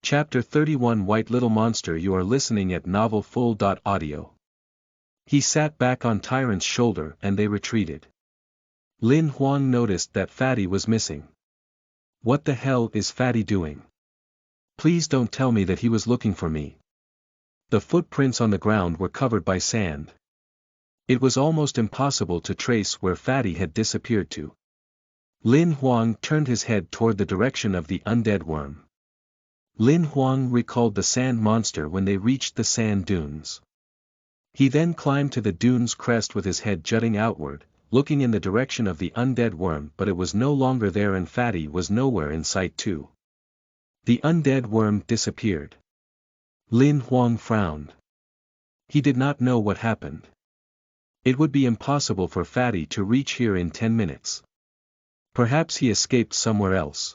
Chapter 31 White Little Monster. You are listening at Novel Full. Audio. He sat back on Tyrant's shoulder and they retreated. Lin Huang noticed that Fatty was missing. What the hell is Fatty doing? Please don't tell me that he was looking for me. The footprints on the ground were covered by sand. It was almost impossible to trace where Fatty had disappeared to. Lin Huang turned his head toward the direction of the undead worm. Lin Huang recalled the sand monster when they reached the sand dunes. He then climbed to the dune's crest with his head jutting outward, looking in the direction of the undead worm, but it was no longer there and Fatty was nowhere in sight too. The undead worm disappeared. Lin Huang frowned. He did not know what happened. It would be impossible for Fatty to reach here in 10 minutes. Perhaps he escaped somewhere else.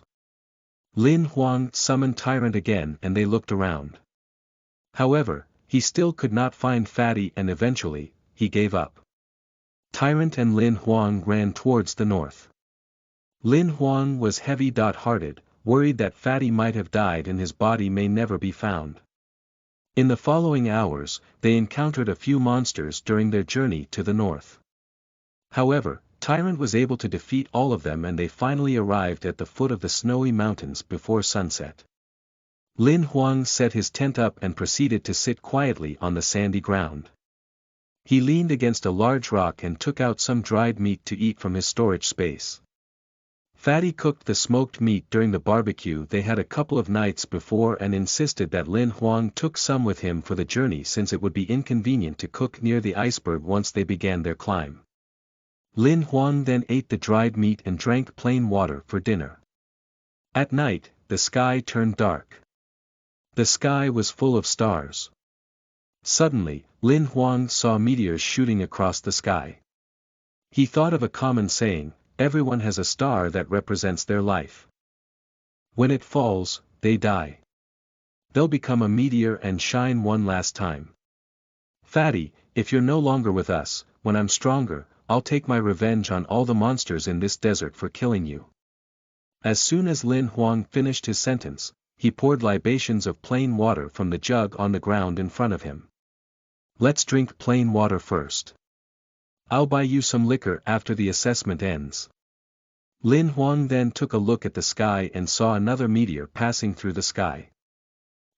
Lin Huang summoned Tyrant again and they looked around. However, he still could not find Fatty and eventually, he gave up. Tyrant and Lin Huang ran towards the north. Lin Huang was heavy-hearted, worried that Fatty might have died and his body may never be found. In the following hours, they encountered a few monsters during their journey to the north. However, Tyrant was able to defeat all of them and they finally arrived at the foot of the snowy mountains before sunset. Lin Huang set his tent up and proceeded to sit quietly on the sandy ground. He leaned against a large rock and took out some dried meat to eat from his storage space. Fatty cooked the smoked meat during the barbecue they had a couple of nights before and insisted that Lin Huang took some with him for the journey since it would be inconvenient to cook near the iceberg once they began their climb. Lin Huang then ate the dried meat and drank plain water for dinner. At night, the sky turned dark. The sky was full of stars. Suddenly, Lin Huang saw meteors shooting across the sky. He thought of a common saying, everyone has a star that represents their life. When it falls, they die. They'll become a meteor and shine one last time. Fatty, if you're no longer with us, when I'm stronger, I'll take my revenge on all the monsters in this desert for killing you. As soon as Lin Huang finished his sentence, he poured libations of plain water from the jug on the ground in front of him. Let's drink plain water first. I'll buy you some liquor after the assessment ends. Lin Huang then took a look at the sky and saw another meteor passing through the sky.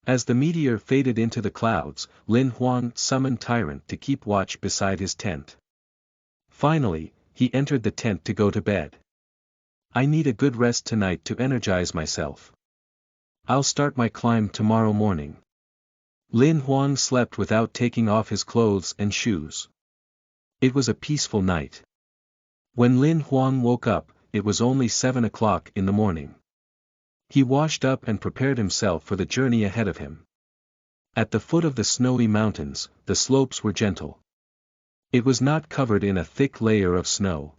As the meteor faded into the clouds, Lin Huang summoned Tyrant to keep watch beside his tent. Finally, he entered the tent to go to bed. I need a good rest tonight to energize myself. I'll start my climb tomorrow morning. Lin Huang slept without taking off his clothes and shoes. It was a peaceful night. When Lin Huang woke up, it was only 7 o'clock in the morning. He washed up and prepared himself for the journey ahead of him. At the foot of the snowy mountains, the slopes were gentle. It was not covered in a thick layer of snow.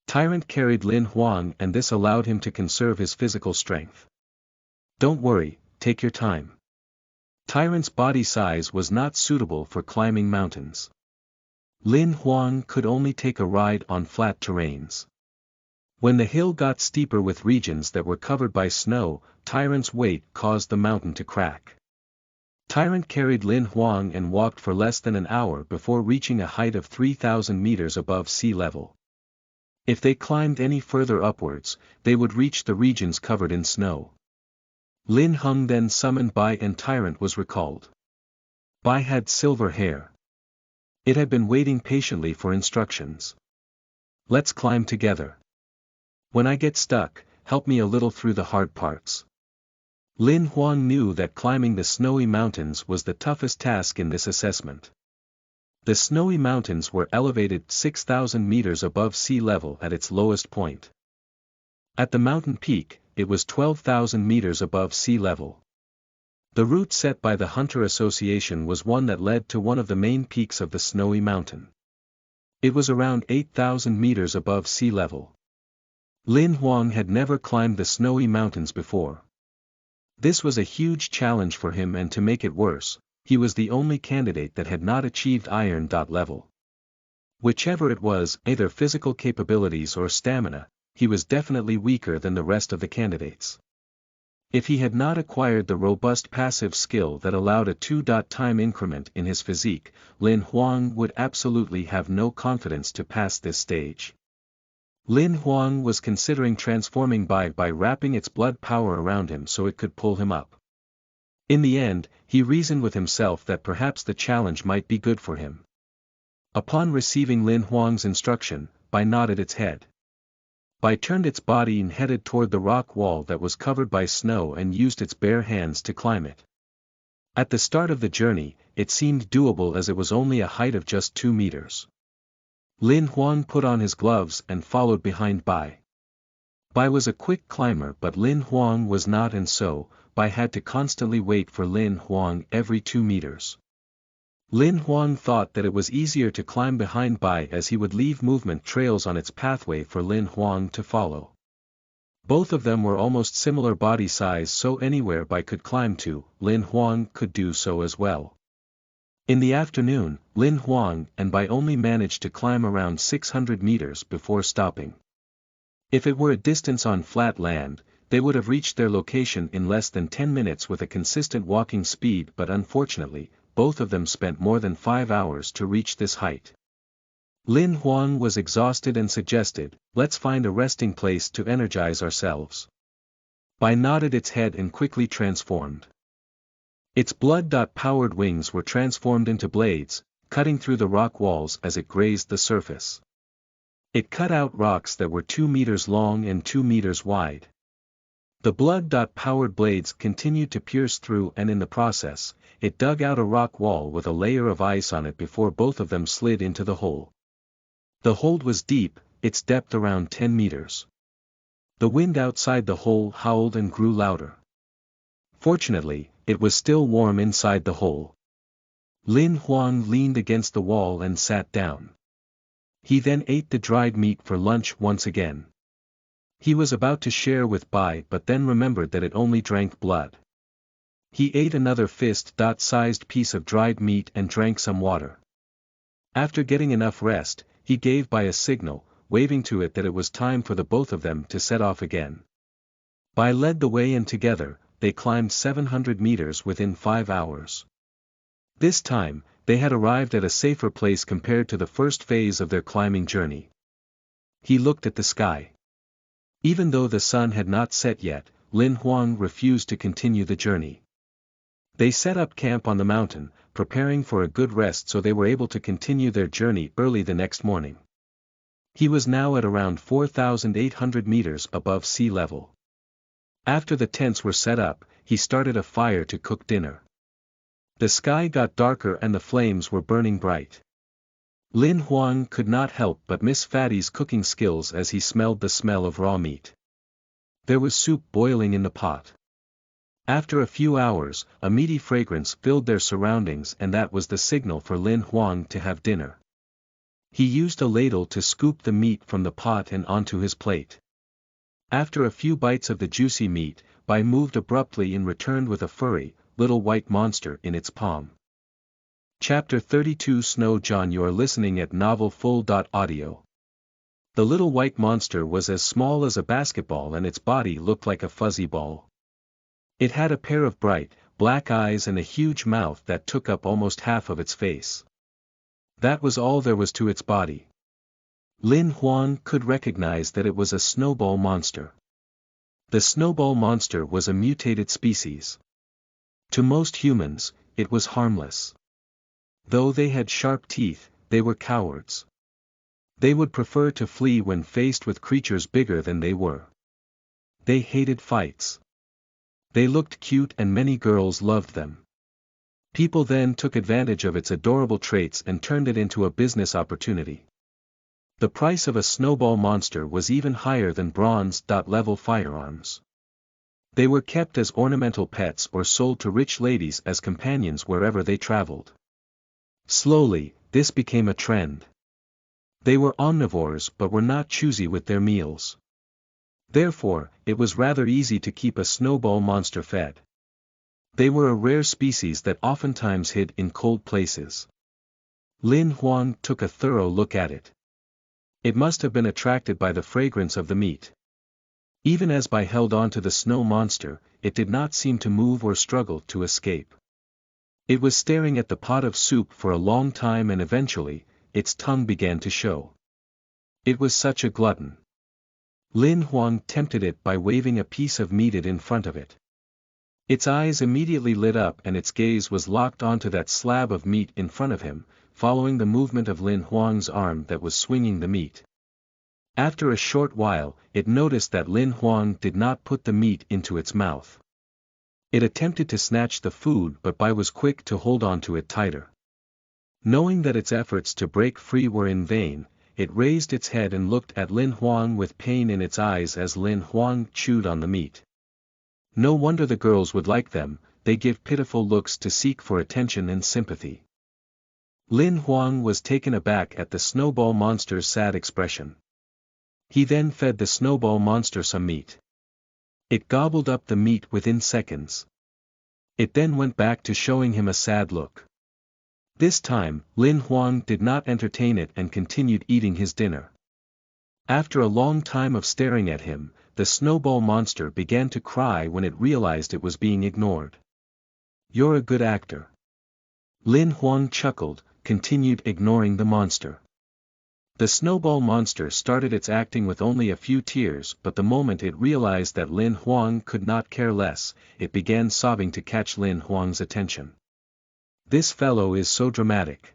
Tyrant carried Lin Huang and this allowed him to conserve his physical strength. Don't worry, take your time. Tyrant's body size was not suitable for climbing mountains. Lin Huang could only take a ride on flat terrains. When the hill got steeper with regions that were covered by snow, Tyrant's weight caused the mountain to crack. Tyrant carried Lin Huang and walked for less than an hour before reaching a height of 3,000 meters above sea level. If they climbed any further upwards, they would reach the regions covered in snow. Lin Hung then summoned Bai and Tyrant was recalled. Bai had silver hair. It had been waiting patiently for instructions. Let's climb together. When I get stuck, help me a little through the hard parts. Lin Huang knew that climbing the snowy mountains was the toughest task in this assessment. The snowy mountains were elevated 6,000 meters above sea level at its lowest point. At the mountain peak, it was 12,000 meters above sea level. The route set by the Hunter Association was one that led to one of the main peaks of the snowy mountain. It was around 8,000 meters above sea level. Lin Huang had never climbed the snowy mountains before. This was a huge challenge for him and to make it worse, he was the only candidate that had not achieved iron level. Whichever it was, either physical capabilities or stamina, he was definitely weaker than the rest of the candidates. If he had not acquired the robust passive skill that allowed a 2-time increment in his physique, Lin Huang would absolutely have no confidence to pass this stage. Lin Huang was considering transforming by wrapping its blood power around him so it could pull him up. In the end, he reasoned with himself that perhaps the challenge might be good for him. Upon receiving Lin Huang's instruction, Bai nodded its head. Bai turned its body and headed toward the rock wall that was covered by snow and used its bare hands to climb it. At the start of the journey, it seemed doable as it was only a height of just 2 meters. Lin Huang put on his gloves and followed behind Bai. Bai was a quick climber but Lin Huang was not, and so, Bai had to constantly wait for Lin Huang every 2 meters. Lin Huang thought that it was easier to climb behind Bai as he would leave movement trails on its pathway for Lin Huang to follow. Both of them were almost similar body size, so anywhere Bai could climb to, Lin Huang could do so as well. In the afternoon, Lin Huang and Bai only managed to climb around 600 meters before stopping. If it were a distance on flat land, they would have reached their location in less than 10 minutes with a consistent walking speed, but unfortunately, both of them spent more than 5 hours to reach this height. Lin Huang was exhausted and suggested, "Let's find a resting place to energize ourselves." Bai nodded its head and quickly transformed. Its blood-powered wings were transformed into blades, cutting through the rock walls as it grazed the surface. It cut out rocks that were 2 meters long and 2 meters wide. The blood-powered blades continued to pierce through, and in the process, it dug out a rock wall with a layer of ice on it before both of them slid into the hole. The hole was deep, its depth around 10 meters. The wind outside the hole howled and grew louder. Fortunately, it was still warm inside the hole. Lin Huang leaned against the wall and sat down. He then ate the dried meat for lunch once again. He was about to share with Bai but then remembered that it only drank blood. He ate another fist-sized piece of dried meat and drank some water. After getting enough rest, he gave Bai a signal, waving to it that it was time for the both of them to set off again. Bai led the way and together, they climbed 700 meters within 5 hours. This time, they had arrived at a safer place compared to the first phase of their climbing journey. He looked at the sky. Even though the sun had not set yet, Lin Huang refused to continue the journey. They set up camp on the mountain, preparing for a good rest so they were able to continue their journey early the next morning. He was now at around 4,800 meters above sea level. After the tents were set up, he started a fire to cook dinner. The sky got darker and the flames were burning bright. Lin Huang could not help but miss Fatty's cooking skills as he smelled the smell of raw meat. There was soup boiling in the pot. After a few hours, a meaty fragrance filled their surroundings, and that was the signal for Lin Huang to have dinner. He used a ladle to scoop the meat from the pot and onto his plate. After a few bites of the juicy meat, Bai moved abruptly and returned with a furry, little white monster in its palm. Chapter 32 Snow John. You are listening at novelfull.audio. The little white monster was as small as a basketball and its body looked like a fuzzy ball. It had a pair of bright, black eyes and a huge mouth that took up almost half of its face. That was all there was to its body. Lin Huang could recognize that it was a snowball monster. The snowball monster was a mutated species. To most humans, it was harmless. Though they had sharp teeth, they were cowards. They would prefer to flee when faced with creatures bigger than they were. They hated fights. They looked cute and many girls loved them. People then took advantage of its adorable traits and turned it into a business opportunity. The price of a snowball monster was even higher than bronze-level firearms. They were kept as ornamental pets or sold to rich ladies as companions wherever they traveled. Slowly, this became a trend. They were omnivores but were not choosy with their meals. Therefore, it was rather easy to keep a snowball monster fed. They were a rare species that oftentimes hid in cold places. Lin Huang took a thorough look at it. It must have been attracted by the fragrance of the meat. Even as Bai held on to the snow monster, it did not seem to move or struggle to escape. It was staring at the pot of soup for a long time and eventually, its tongue began to show. It was such a glutton. Lin Huang tempted it by waving a piece of meat in front of it. Its eyes immediately lit up and its gaze was locked onto that slab of meat in front of him, following the movement of Lin Huang's arm that was swinging the meat. After a short while, it noticed that Lin Huang did not put the meat into its mouth. It attempted to snatch the food but Bai was quick to hold on to it tighter. Knowing that its efforts to break free were in vain, it raised its head and looked at Lin Huang with pain in its eyes as Lin Huang chewed on the meat. No wonder the girls would like them, they give pitiful looks to seek for attention and sympathy. Lin Huang was taken aback at the snowball monster's sad expression. He then fed the snowball monster some meat. It gobbled up the meat within seconds. It then went back to showing him a sad look. This time, Lin Huang did not entertain it and continued eating his dinner. After a long time of staring at him, the snowball monster began to cry when it realized it was being ignored. "You're a good actor." Lin Huang chuckled, continued ignoring the monster. The snowball monster started its acting with only a few tears but the moment it realized that Lin Huang could not care less, it began sobbing to catch Lin Huang's attention. "This fellow is so dramatic,"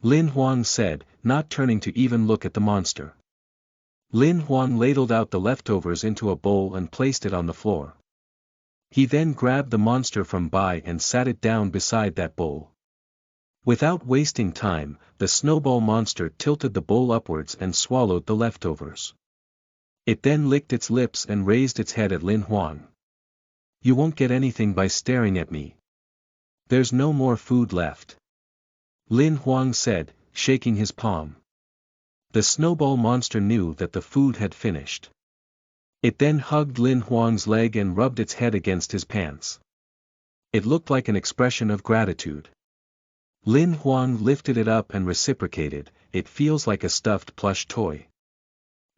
Lin Huang said, not turning to even look at the monster. Lin Huang ladled out the leftovers into a bowl and placed it on the floor. He then grabbed the monster from Bai and sat it down beside that bowl. Without wasting time, the snowball monster tilted the bowl upwards and swallowed the leftovers. It then licked its lips and raised its head at Lin Huang. "You won't get anything by staring at me. There's no more food left," Lin Huang said, shaking his palm. The snowball monster knew that the food had finished. It then hugged Lin Huang's leg and rubbed its head against his pants. It looked like an expression of gratitude. Lin Huang lifted it up and reciprocated, "It feels like a stuffed plush toy.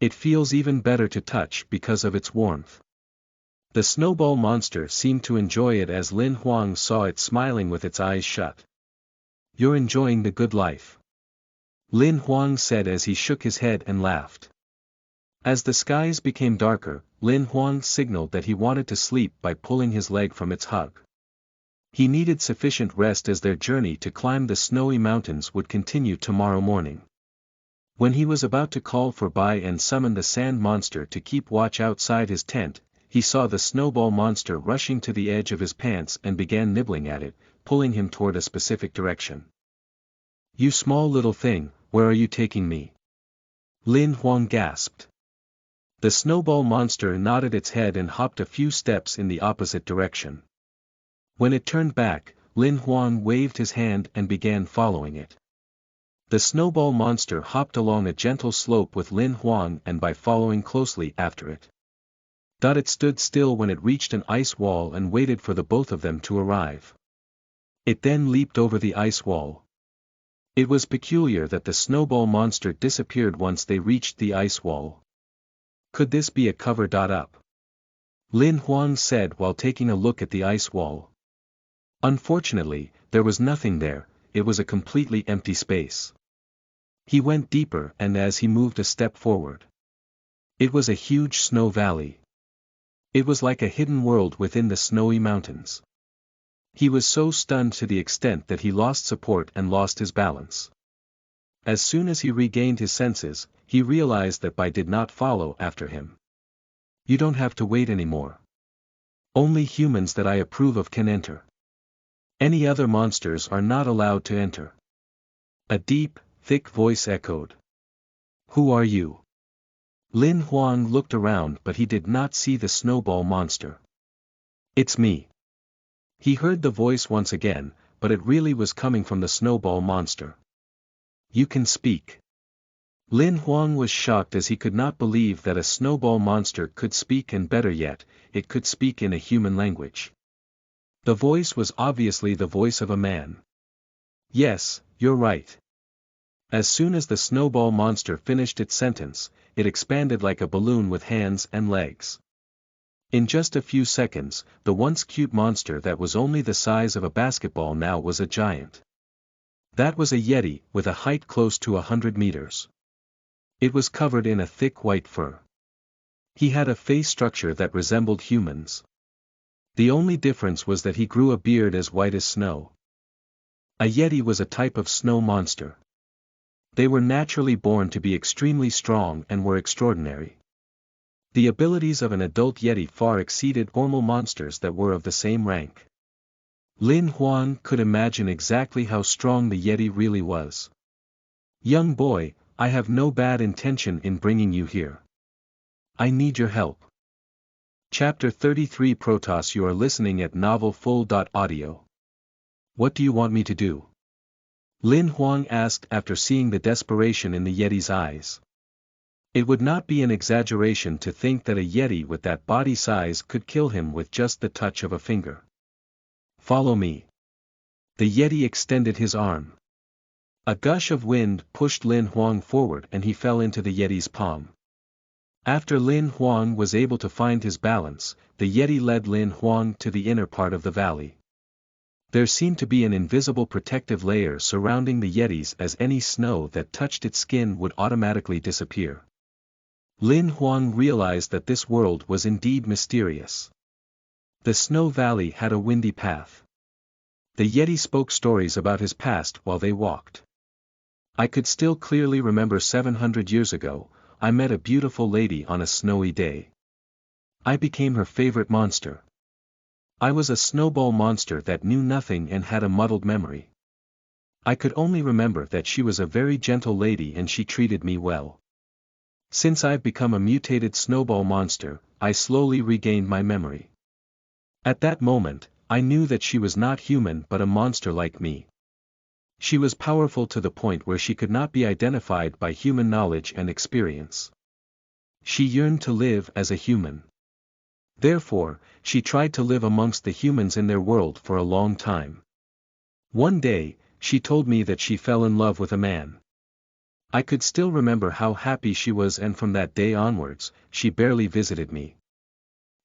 It feels even better to touch because of its warmth." The snowball monster seemed to enjoy it as Lin Huang saw it smiling with its eyes shut. "You're enjoying the good life," Lin Huang said as he shook his head and laughed. As the skies became darker, Lin Huang signaled that he wanted to sleep by pulling his leg from its hug. He needed sufficient rest as their journey to climb the snowy mountains would continue tomorrow morning. When he was about to call for Bai and summon the sand monster to keep watch outside his tent, he saw the snowball monster rushing to the edge of his pants and began nibbling at it, pulling him toward a specific direction. "You small little thing, where are you taking me?" Lin Huang gasped. The snowball monster nodded its head and hopped a few steps in the opposite direction. When it turned back, Lin Huang waved his hand and began following it. The snowball monster hopped along a gentle slope with Lin Huang and by following closely after it. It stood still when it reached an ice wall and waited for the both of them to arrive. It then leaped over the ice wall. It was peculiar that the snowball monster disappeared once they reached the ice wall. Could this be a cover-up? Lin Huang said while taking a look at the ice wall. Unfortunately, there was nothing there, it was a completely empty space. He went deeper and as he moved a step forward, it was a huge snow valley. It was like a hidden world within the snowy mountains. He was so stunned to the extent that he lost support and lost his balance. As soon as he regained his senses, he realized that Bai did not follow after him. "You don't have to wait anymore. Only humans that I approve of can enter. Any other monsters are not allowed to enter." A deep, thick voice echoed. "Who are you?" Lin Huang looked around but he did not see the snowball monster. "It's me." He heard the voice once again, but it really was coming from the snowball monster. "You can speak." Lin Huang was shocked as he could not believe that a snowball monster could speak and better yet, it could speak in a human language. The voice was obviously the voice of a man. "Yes, you're right. As soon as the snowball monster finished its sentence, it expanded like a balloon with hands and legs. In just a few seconds, the once cute monster that was only the size of a basketball now was a giant. That was a yeti, with a height close to 100 meters. It was covered in a thick white fur. He had a face structure that resembled humans. The only difference was that he grew a beard as white as snow. A yeti was a type of snow monster. They were naturally born to be extremely strong and were extraordinary. The abilities of an adult yeti far exceeded normal monsters that were of the same rank. Xuanhuan could imagine exactly how strong the yeti really was. "Young boy, I have no bad intention in bringing you here. I need your help." Chapter 33 Protoss. You are listening at novelfull.audio. What do you want me to do? Xuanhuan asked after seeing the desperation in the yeti's eyes. It would not be an exaggeration to think that a yeti with that body size could kill him with just the touch of a finger. "Follow me." The yeti extended his arm. A gush of wind pushed Xuanhuan forward and he fell into the yeti's palm. After Xuanhuan was able to find his balance, the yeti led Xuanhuan to the inner part of the valley. There seemed to be an invisible protective layer surrounding the yetis, as any snow that touched its skin would automatically disappear. Xuanhuan realized that this world was indeed mysterious. The snow valley had a windy path. The yeti spoke stories about his past while they walked. "I could still clearly remember 700 years ago, I met a beautiful lady on a snowy day. I became her favorite monster. I was a snowball monster that knew nothing and had a muddled memory. I could only remember that she was a very gentle lady and she treated me well. Since I've become a mutated snowball monster, I slowly regained my memory. At that moment, I knew that she was not human but a monster like me. She was powerful to the point where she could not be identified by human knowledge and experience. She yearned to live as a human. Therefore, she tried to live amongst the humans in their world for a long time. One day, she told me that she fell in love with a man. I could still remember how happy she was, and from that day onwards, she barely visited me.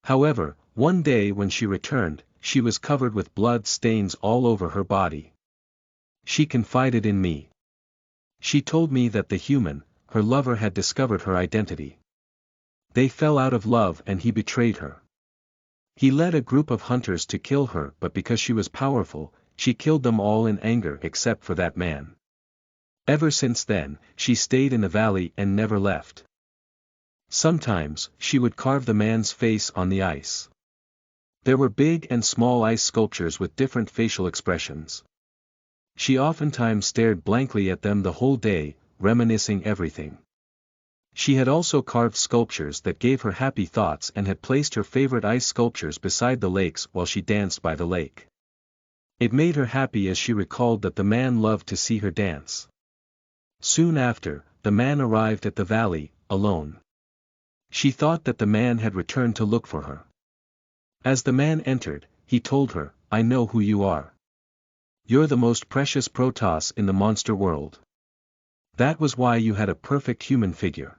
However, one day when she returned, she was covered with blood stains all over her body. She confided in me. She told me that the human, her lover, had discovered her identity. They fell out of love and he betrayed her. He led a group of hunters to kill her, but because she was powerful, she killed them all in anger except for that man. Ever since then, she stayed in the valley and never left. Sometimes, she would carve the man's face on the ice. There were big and small ice sculptures with different facial expressions. She oftentimes stared blankly at them the whole day, reminiscing everything. She had also carved sculptures that gave her happy thoughts and had placed her favorite ice sculptures beside the lakes while she danced by the lake. It made her happy as she recalled that the man loved to see her dance. Soon after, the man arrived at the valley, alone. She thought that the man had returned to look for her. As the man entered, he told her, "I know who you are. You're the most precious Protoss in the monster world. That was why you had a perfect human figure.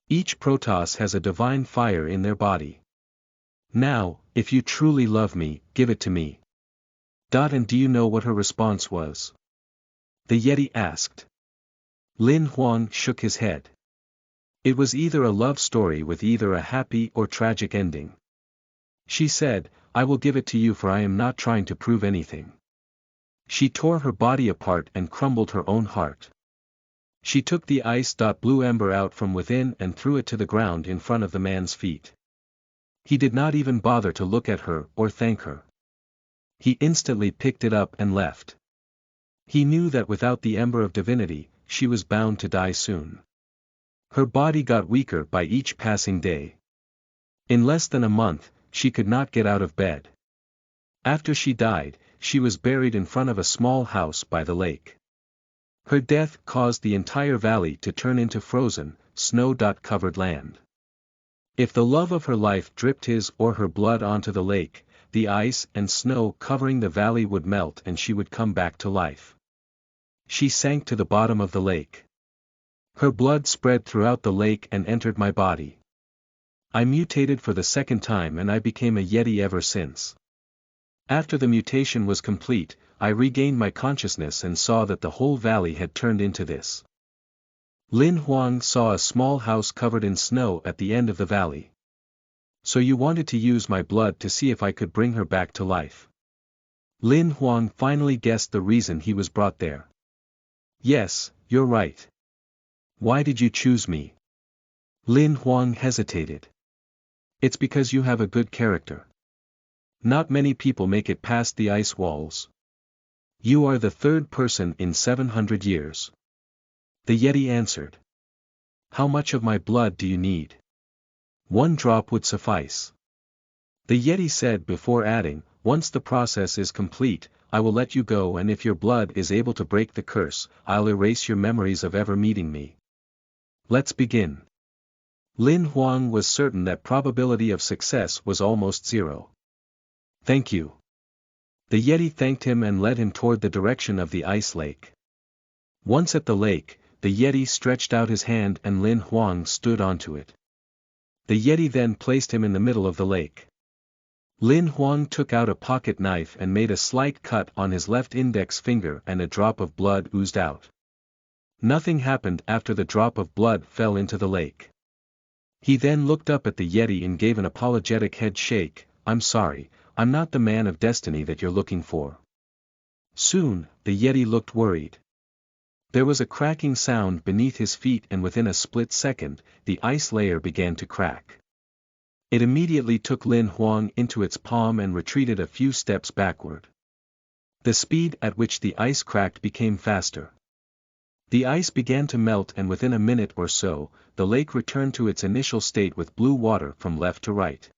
Each Protoss has a divine fire in their body. Now, if you truly love me, give it to me." And do you know what her response was? The Yeti asked. Xuanhuan shook his head. It was either a love story with either a happy or tragic ending. She said, "I will give it to you, for I am not trying to prove anything." She tore her body apart and crumbled her own heart. She took the ice-blue ember out from within and threw it to the ground in front of the man's feet. He did not even bother to look at her or thank her. He instantly picked it up and left. He knew that without the ember of divinity, she was bound to die soon. Her body got weaker by each passing day. In less than a month, she could not get out of bed. After she died, she was buried in front of a small house by the lake. Her death caused the entire valley to turn into frozen, snow-covered land. If the love of her life dripped his or her blood onto the lake, the ice and snow covering the valley would melt and she would come back to life. She sank to the bottom of the lake. Her blood spread throughout the lake and entered my body. I mutated for the second time and I became a Yeti ever since. After the mutation was complete, I regained my consciousness and saw that the whole valley had turned into this. Lin Huang saw a small house covered in snow at the end of the valley. So you wanted to use my blood to see if I could bring her back to life. Lin Huang finally guessed the reason he was brought there. Yes, you're right. Why did you choose me? Lin Huang hesitated. It's because you have a good character. Not many people make it past the ice walls. You are the third person in 700 years. The Yeti answered. How much of my blood do you need? 1 drop would suffice. The Yeti said before adding, once the process is complete, I will let you go, and if your blood is able to break the curse, I'll erase your memories of ever meeting me. Let's begin. Lin Huang was certain that probability of success was almost zero. Thank you. The Yeti thanked him and led him toward the direction of the ice lake. Once at the lake, the Yeti stretched out his hand and Lin Huang stood onto it. The Yeti then placed him in the middle of the lake. Lin Huang took out a pocket knife and made a slight cut on his left index finger and a drop of blood oozed out. Nothing happened after the drop of blood fell into the lake. He then looked up at the Yeti and gave an apologetic head shake. I'm sorry, I'm not the man of destiny that you're looking for. Soon, the Yeti looked worried. There was a cracking sound beneath his feet and within a split second, the ice layer began to crack. It immediately took Lin Huang into its palm and retreated a few steps backward. The speed at which the ice cracked became faster. The ice began to melt and within a minute or so, the lake returned to its initial state with blue water from left to right.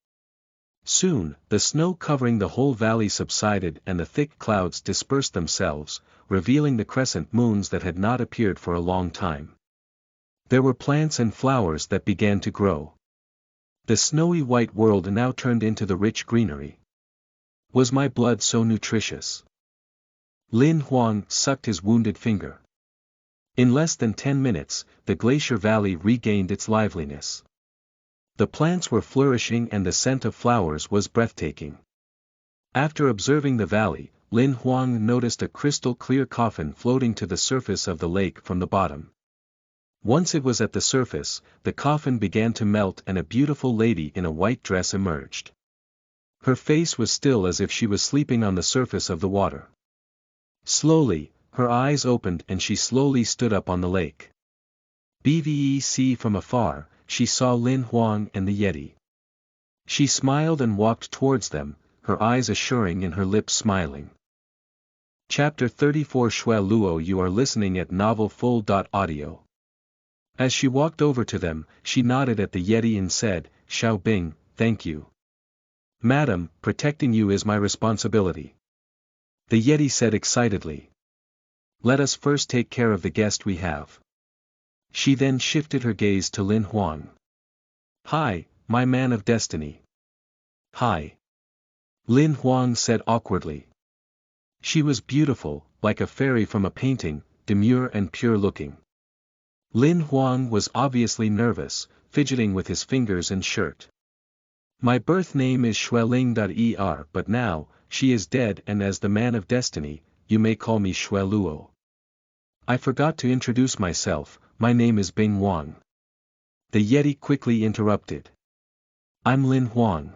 Soon, the snow covering the whole valley subsided and the thick clouds dispersed themselves, revealing the crescent moons that had not appeared for a long time. There were plants and flowers that began to grow. The snowy white world now turned into the rich greenery. Was my blood so nutritious? Lin Huang sucked his wounded finger. In less than 10 minutes, the glacier valley regained its liveliness. The plants were flourishing and the scent of flowers was breathtaking. After observing the valley, Lin Huang noticed a crystal-clear coffin floating to the surface of the lake from the bottom. Once it was at the surface, the coffin began to melt and a beautiful lady in a white dress emerged. Her face was still as if she was sleeping on the surface of the water. Slowly, her eyes opened and she slowly stood up on the lake. BVEC from afar, she saw Lin Huang and the Yeti. She smiled and walked towards them, her eyes assuring and her lips smiling. Chapter 34 Shui Luo. You are listening at novelfull.audio. As she walked over to them, she nodded at the Yeti and said, Xiao Bing, thank you. Madam, protecting you is my responsibility. The Yeti said excitedly. Let us first take care of the guest we have. She then shifted her gaze to Lin Huang. Hi, my man of destiny. Hi. Lin Huang said awkwardly. She was beautiful, like a fairy from a painting, demure and pure-looking. Lin Huang was obviously nervous, fidgeting with his fingers and shirt. My birth name is Xueling.er, but now, she is dead and as the man of destiny, you may call me Shui Luo. I forgot to introduce myself, my name is Bing Wang. The Yeti quickly interrupted. I'm Lin Huang.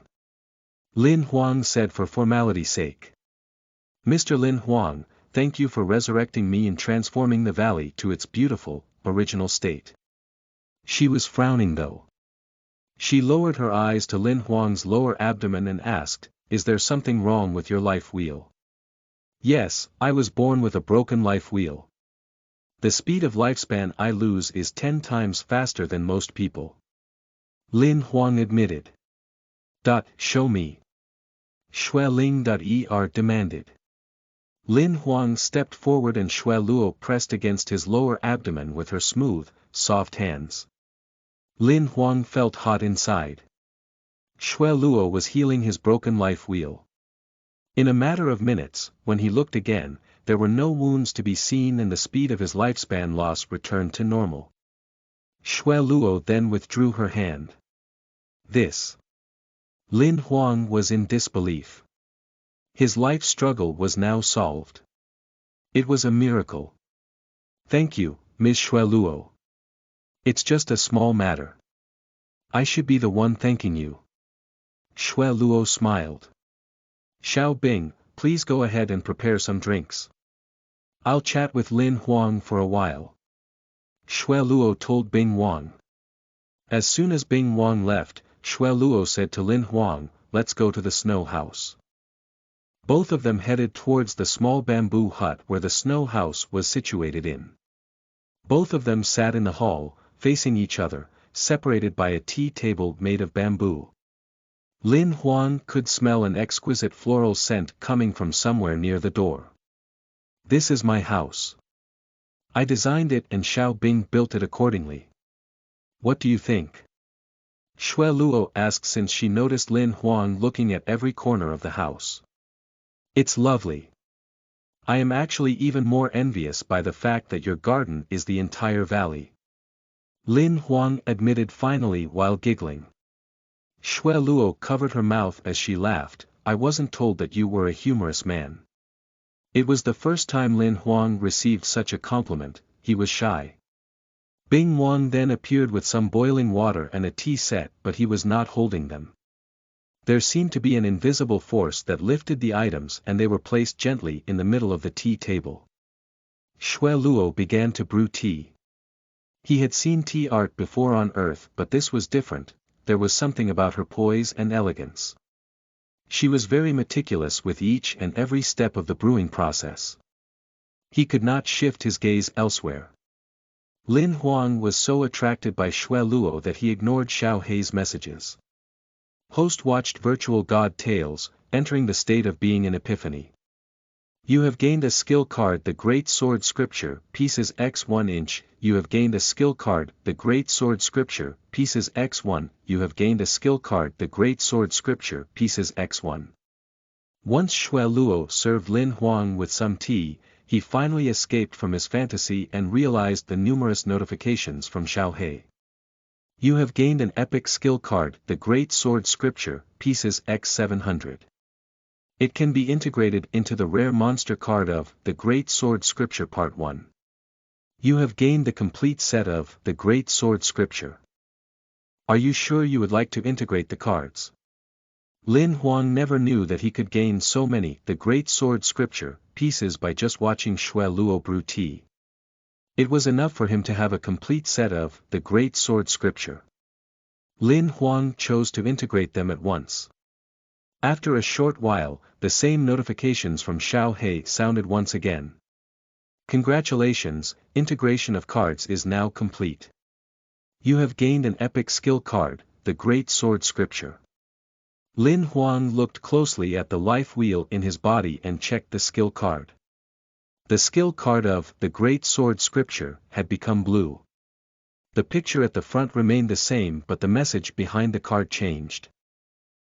Lin Huang said for formality's sake. Mr. Lin Huang, thank you for resurrecting me and transforming the valley to its beautiful, original state. She was frowning though. She lowered her eyes to Lin Huang's lower abdomen and asked, is there something wrong with your life wheel? Yes, I was born with a broken life wheel. The speed of lifespan I lose is 10 times faster than most people. Lin Huang admitted. Show me. Xueling.er demanded. Lin Huang stepped forward and Shui Luo pressed against his lower abdomen with her smooth, soft hands. Lin Huang felt hot inside. Shui Luo was healing his broken life wheel. In a matter of minutes, when he looked again, there were no wounds to be seen and the speed of his lifespan loss returned to normal. Xue Luo then withdrew her hand. This. Lin Huang was in disbelief. His life struggle was now solved. It was a miracle. Thank you, Ms. Xue Luo. It's just a small matter. I should be the one thanking you. Xue Luo smiled. Xiao Bing, please go ahead and prepare some drinks. I'll chat with Lin Huang for a while. Xue Luo told Bing Wang. As soon as Bing Wang left, Xue Luo said to Lin Huang, let's go to the snow house. Both of them headed towards the small bamboo hut where the snow house was situated in. Both of them sat in the hall, facing each other, separated by a tea table made of bamboo. Lin Huang could smell an exquisite floral scent coming from somewhere near the door. This is my house. I designed it and Xiao Bing built it accordingly. What do you think? Xue Luo asked since she noticed Lin Huang looking at every corner of the house. It's lovely. I am actually even more envious by the fact that your garden is the entire valley. Lin Huang admitted finally while giggling. Xue Luo covered her mouth as she laughed, I wasn't told that you were a humorous man. It was the first time Lin Huang received such a compliment, he was shy. Bing Wang then appeared with some boiling water and a tea set but he was not holding them. There seemed to be an invisible force that lifted the items and they were placed gently in the middle of the tea table. Xue Luo began to brew tea. He had seen tea art before on Earth but this was different, there was something about her poise and elegance. She was very meticulous with each and every step of the brewing process. He could not shift his gaze elsewhere. Lin Huang was so attracted by Xue Luo that he ignored Xiao Hei's messages. Host watched Virtual God Tales, entering the state of being in epiphany. You have gained a skill card The Great Sword Scripture, pieces x1 inch, you have gained a skill card The Great Sword Scripture, pieces x1, you have gained a skill card The Great Sword Scripture, pieces x1. Once Xue Luo served Lin Huang with some tea, he finally escaped from his fantasy and realized the numerous notifications from Xiao Hei. You have gained an epic skill card The Great Sword Scripture, pieces x700. It can be integrated into the rare monster card of The Great Sword Scripture Part 1. You have gained the complete set of The Great Sword Scripture. Are you sure you would like to integrate the cards? Lin Huang never knew that he could gain so many The Great Sword Scripture pieces by just watching Xue Luo brew tea. It was enough for him to have a complete set of The Great Sword Scripture. Lin Huang chose to integrate them at once. After a short while, the same notifications from Xiao Hei sounded once again. Congratulations, integration of cards is now complete. You have gained an epic skill card, The Great Sword Scripture. Lin Huang looked closely at the life wheel in his body and checked the skill card. The skill card of The Great Sword Scripture had become blue. The picture at the front remained the same but the message behind the card changed.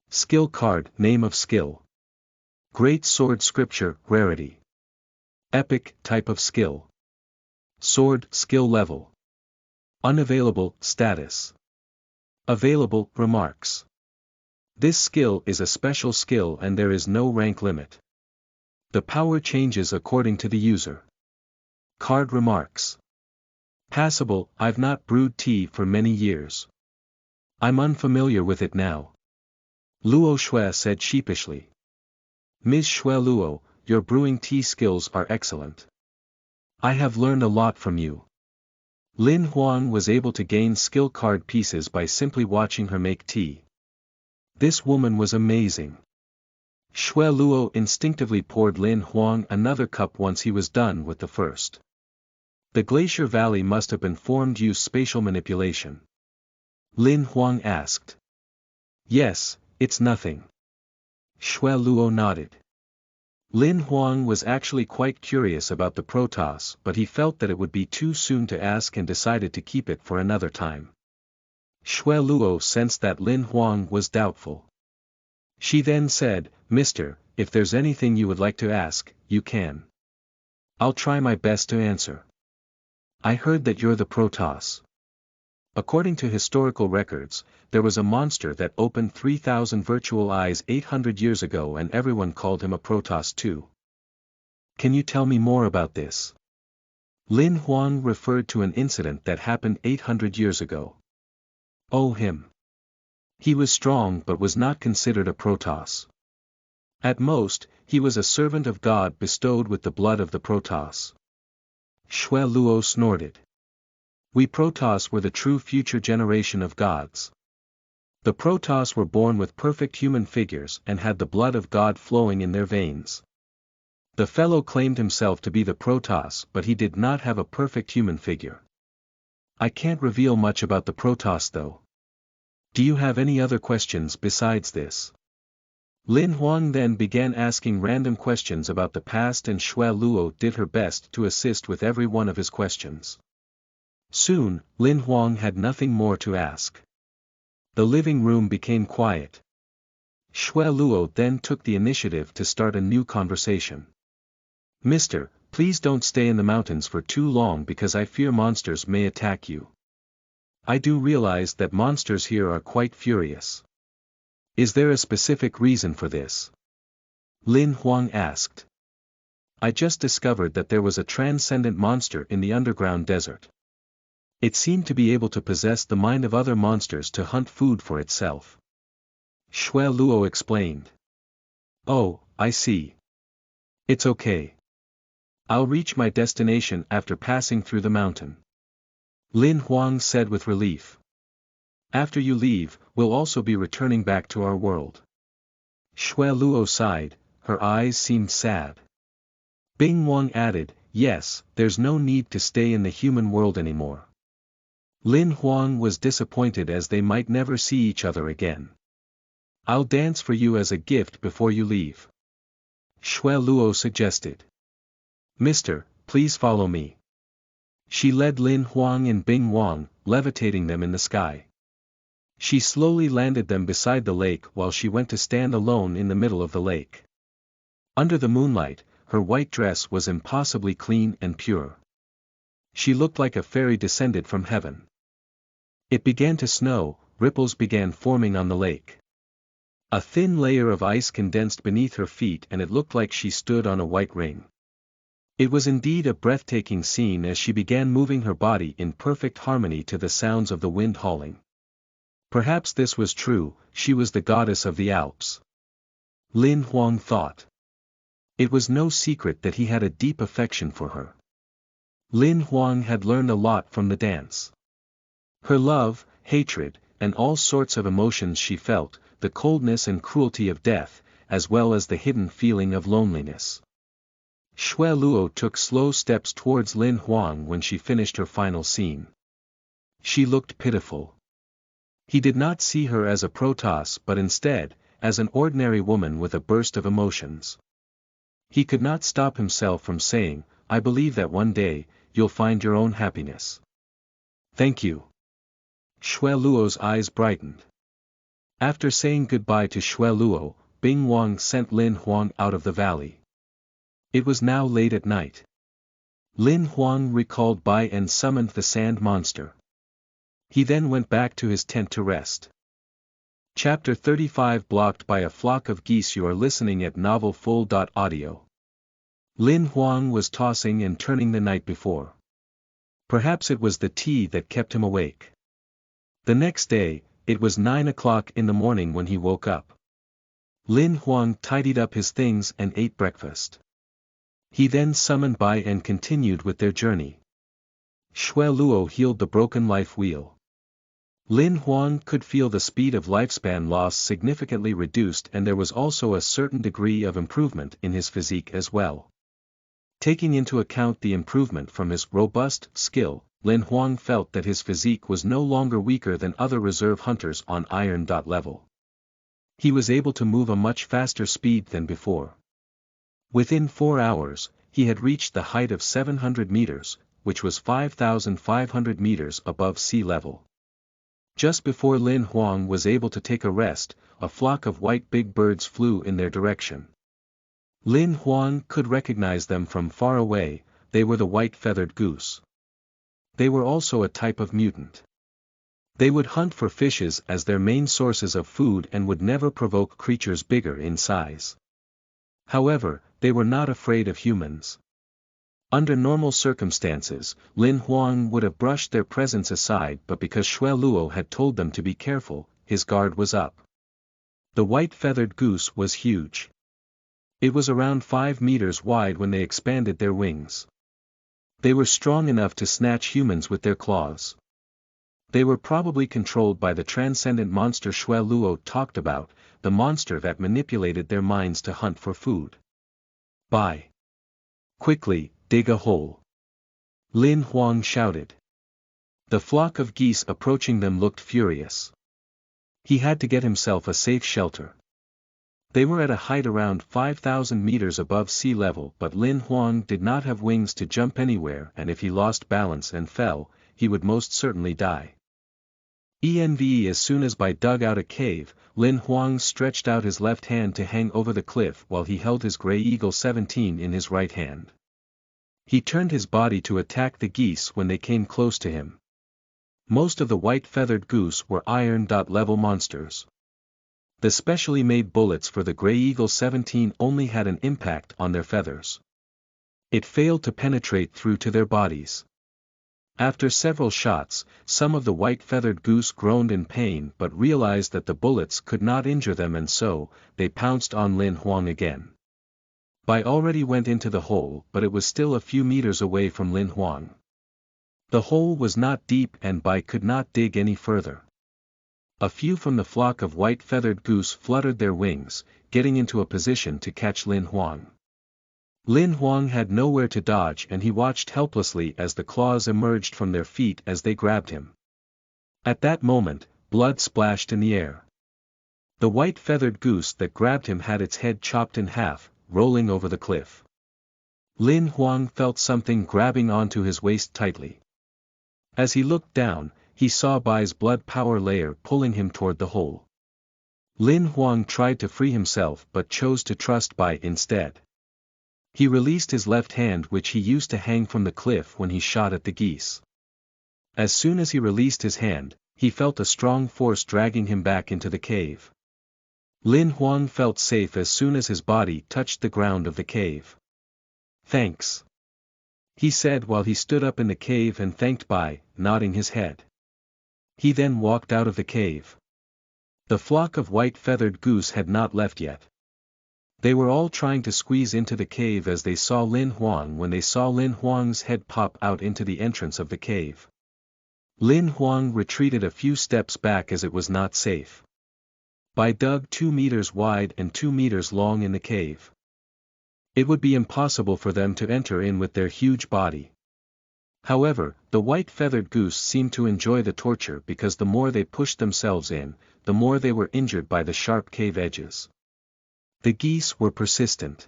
Skill card, name of skill. Great Sword Scripture, rarity. Epic, type of skill. Sword, skill level. Unavailable, status. Available, remarks. This skill is a special skill and there is no rank limit. The power changes according to the user. Card remarks. Passable, I've not brewed tea for many years. I'm unfamiliar with it now. Luo Xue said sheepishly. Ms. Xue Luo, your brewing tea skills are excellent. I have learned a lot from you. Lin Huang was able to gain skill card pieces by simply watching her make tea. This woman was amazing. Xue Luo instinctively poured Lin Huang another cup once he was done with the first. The Glacier Valley must have been formed using spatial manipulation. Lin Huang asked. Yes, it's nothing. Xue Luo nodded. Lin Huang was actually quite curious about the Protoss but he felt that it would be too soon to ask and decided to keep it for another time. Xue Luo sensed that Lin Huang was doubtful. She then said, Mister, if there's anything you would like to ask, you can. I'll try my best to answer. I heard that you're the Protoss. According to historical records, there was a monster that opened 3,000 virtual eyes 800 years ago and everyone called him a Protoss too. Can you tell me more about this? Lin Huang referred to an incident that happened 800 years ago. Oh, him. He was strong but was not considered a Protoss. At most, he was a servant of God bestowed with the blood of the Protoss. Xuanhuan snorted. We Protoss were the true future generation of gods. The Protoss were born with perfect human figures and had the blood of God flowing in their veins. The fellow claimed himself to be the Protoss but he did not have a perfect human figure. I can't reveal much about the Protoss though. Do you have any other questions besides this? Lin Huang then began asking random questions about the past and Xuanhuan did her best to assist with every one of his questions. Soon, Lin Huang had nothing more to ask. The living room became quiet. Xuanhuan then took the initiative to start a new conversation. Mister, please don't stay in the mountains for too long because I fear monsters may attack you. I do realize that monsters here are quite furious. Is there a specific reason for this? Lin Huang asked. I just discovered that there was a transcendent monster in the underground desert. It seemed to be able to possess the mind of other monsters to hunt food for itself. Xuanhuan explained. Oh, I see. It's okay. I'll reach my destination after passing through the mountain. Lin Huang said with relief. After you leave, we'll also be returning back to our world. Xuanhuan sighed, her eyes seemed sad. Bing Wang added, yes, there's no need to stay in the human world anymore. Lin Huang was disappointed as they might never see each other again. I'll dance for you as a gift before you leave. Xuanhuan suggested. Mister, please follow me. She led Lin Huang and Bing Wang, levitating them in the sky. She slowly landed them beside the lake while she went to stand alone in the middle of the lake. Under the moonlight, her white dress was impossibly clean and pure. She looked like a fairy descended from heaven. It began to snow, ripples began forming on the lake. A thin layer of ice condensed beneath her feet and it looked like she stood on a white ring. It was indeed a breathtaking scene as she began moving her body in perfect harmony to the sounds of the wind howling. Perhaps this was true, she was the goddess of the Alps. Lin Huang thought. It was no secret that he had a deep affection for her. Lin Huang had learned a lot from the dance. Her love, hatred, and all sorts of emotions she felt, the coldness and cruelty of death, as well as the hidden feeling of loneliness. Xuanhuan took slow steps towards Lin Huang when she finished her final scene. She looked pitiful. He did not see her as a Protoss but instead, as an ordinary woman with a burst of emotions. He could not stop himself from saying, I believe that one day, you'll find your own happiness. Thank you. Xuanhuan's eyes brightened. After saying goodbye to Xuanhuan, Bing Wang sent Lin Huang out of the valley. It was now late at night. Lin Huang recalled Bai and summoned the sand monster. He then went back to his tent to rest. Chapter 35 Blocked by a flock of geese. You are listening at novelfull.audio. Lin Huang was tossing and turning the night before. Perhaps it was the tea that kept him awake. The next day, it was 9 o'clock in the morning when he woke up. Lin Huang tidied up his things and ate breakfast. He then summoned Bai and continued with their journey. Xuanhuan healed the broken life wheel. Lin Huang could feel the speed of lifespan loss significantly reduced and there was also a certain degree of improvement in his physique as well. Taking into account the improvement from his robust skill, Lin Huang felt that his physique was no longer weaker than other reserve hunters on iron. Level. He was able to move a much faster speed than before. Within 4 hours, he had reached the height of 700 meters, which was 5,500 meters above sea level. Just before Lin Huang was able to take a rest, a flock of white big birds flew in their direction. Lin Huang could recognize them from far away. They were the white-feathered goose. They were also a type of mutant. They would hunt for fishes as their main sources of food and would never provoke creatures bigger in size. However, they were not afraid of humans. Under normal circumstances, Lin Huang would have brushed their presence aside, but because Xuanhuan had told them to be careful, his guard was up. The white-feathered goose was huge. It was around 5 meters wide when they expanded their wings. They were strong enough to snatch humans with their claws. They were probably controlled by the transcendent monster Xuanhuan talked about, the monster that manipulated their minds to hunt for food. Bye. Quickly, dig a hole. Lin Huang shouted. The flock of geese approaching them looked furious. He had to get himself a safe shelter. They were at a height around 5,000 meters above sea level, but Lin Huang did not have wings to jump anywhere, and if he lost balance and fell, he would most certainly die. As soon as Bai dug out a cave, Lin Huang stretched out his left hand to hang over the cliff while he held his Grey Eagle 17 in his right hand. He turned his body to attack the geese when they came close to him. Most of the white-feathered goose were iron-level monsters. The specially made bullets for the Grey Eagle 17 only had an impact on their feathers. It failed to penetrate through to their bodies. After several shots, some of the white-feathered goose groaned in pain but realized that the bullets could not injure them, and so, they pounced on Lin Huang again. Bai already went into the hole, but it was still a few meters away from Lin Huang. The hole was not deep and Bai could not dig any further. A few from the flock of white-feathered goose fluttered their wings, getting into a position to catch Lin Huang. Lin Huang had nowhere to dodge, and he watched helplessly as the claws emerged from their feet as they grabbed him. At that moment, blood splashed in the air. The white-feathered goose that grabbed him had its head chopped in half, rolling over the cliff. Lin Huang felt something grabbing onto his waist tightly. As he looked down, he saw Bai's blood power layer pulling him toward the hole. Lin Huang tried to free himself but chose to trust Bai instead. He released his left hand, which he used to hang from the cliff when he shot at the geese. As soon as he released his hand, he felt a strong force dragging him back into the cave. Lin Huang felt safe as soon as his body touched the ground of the cave. "Thanks," he said while he stood up in the cave and thanked Bai, nodding his head. He then walked out of the cave. The flock of white-feathered goose had not left yet. They were all trying to squeeze into the cave as they saw Lin Huang when they saw Lin Huang's head pop out into the entrance of the cave. Lin Huang retreated a few steps back as it was not safe. Bai dug 2 meters wide and 2 meters long in the cave. It would be impossible for them to enter in with their huge body. However, the white-feathered goose seemed to enjoy the torture because the more they pushed themselves in, the more they were injured by the sharp cave edges. The geese were persistent.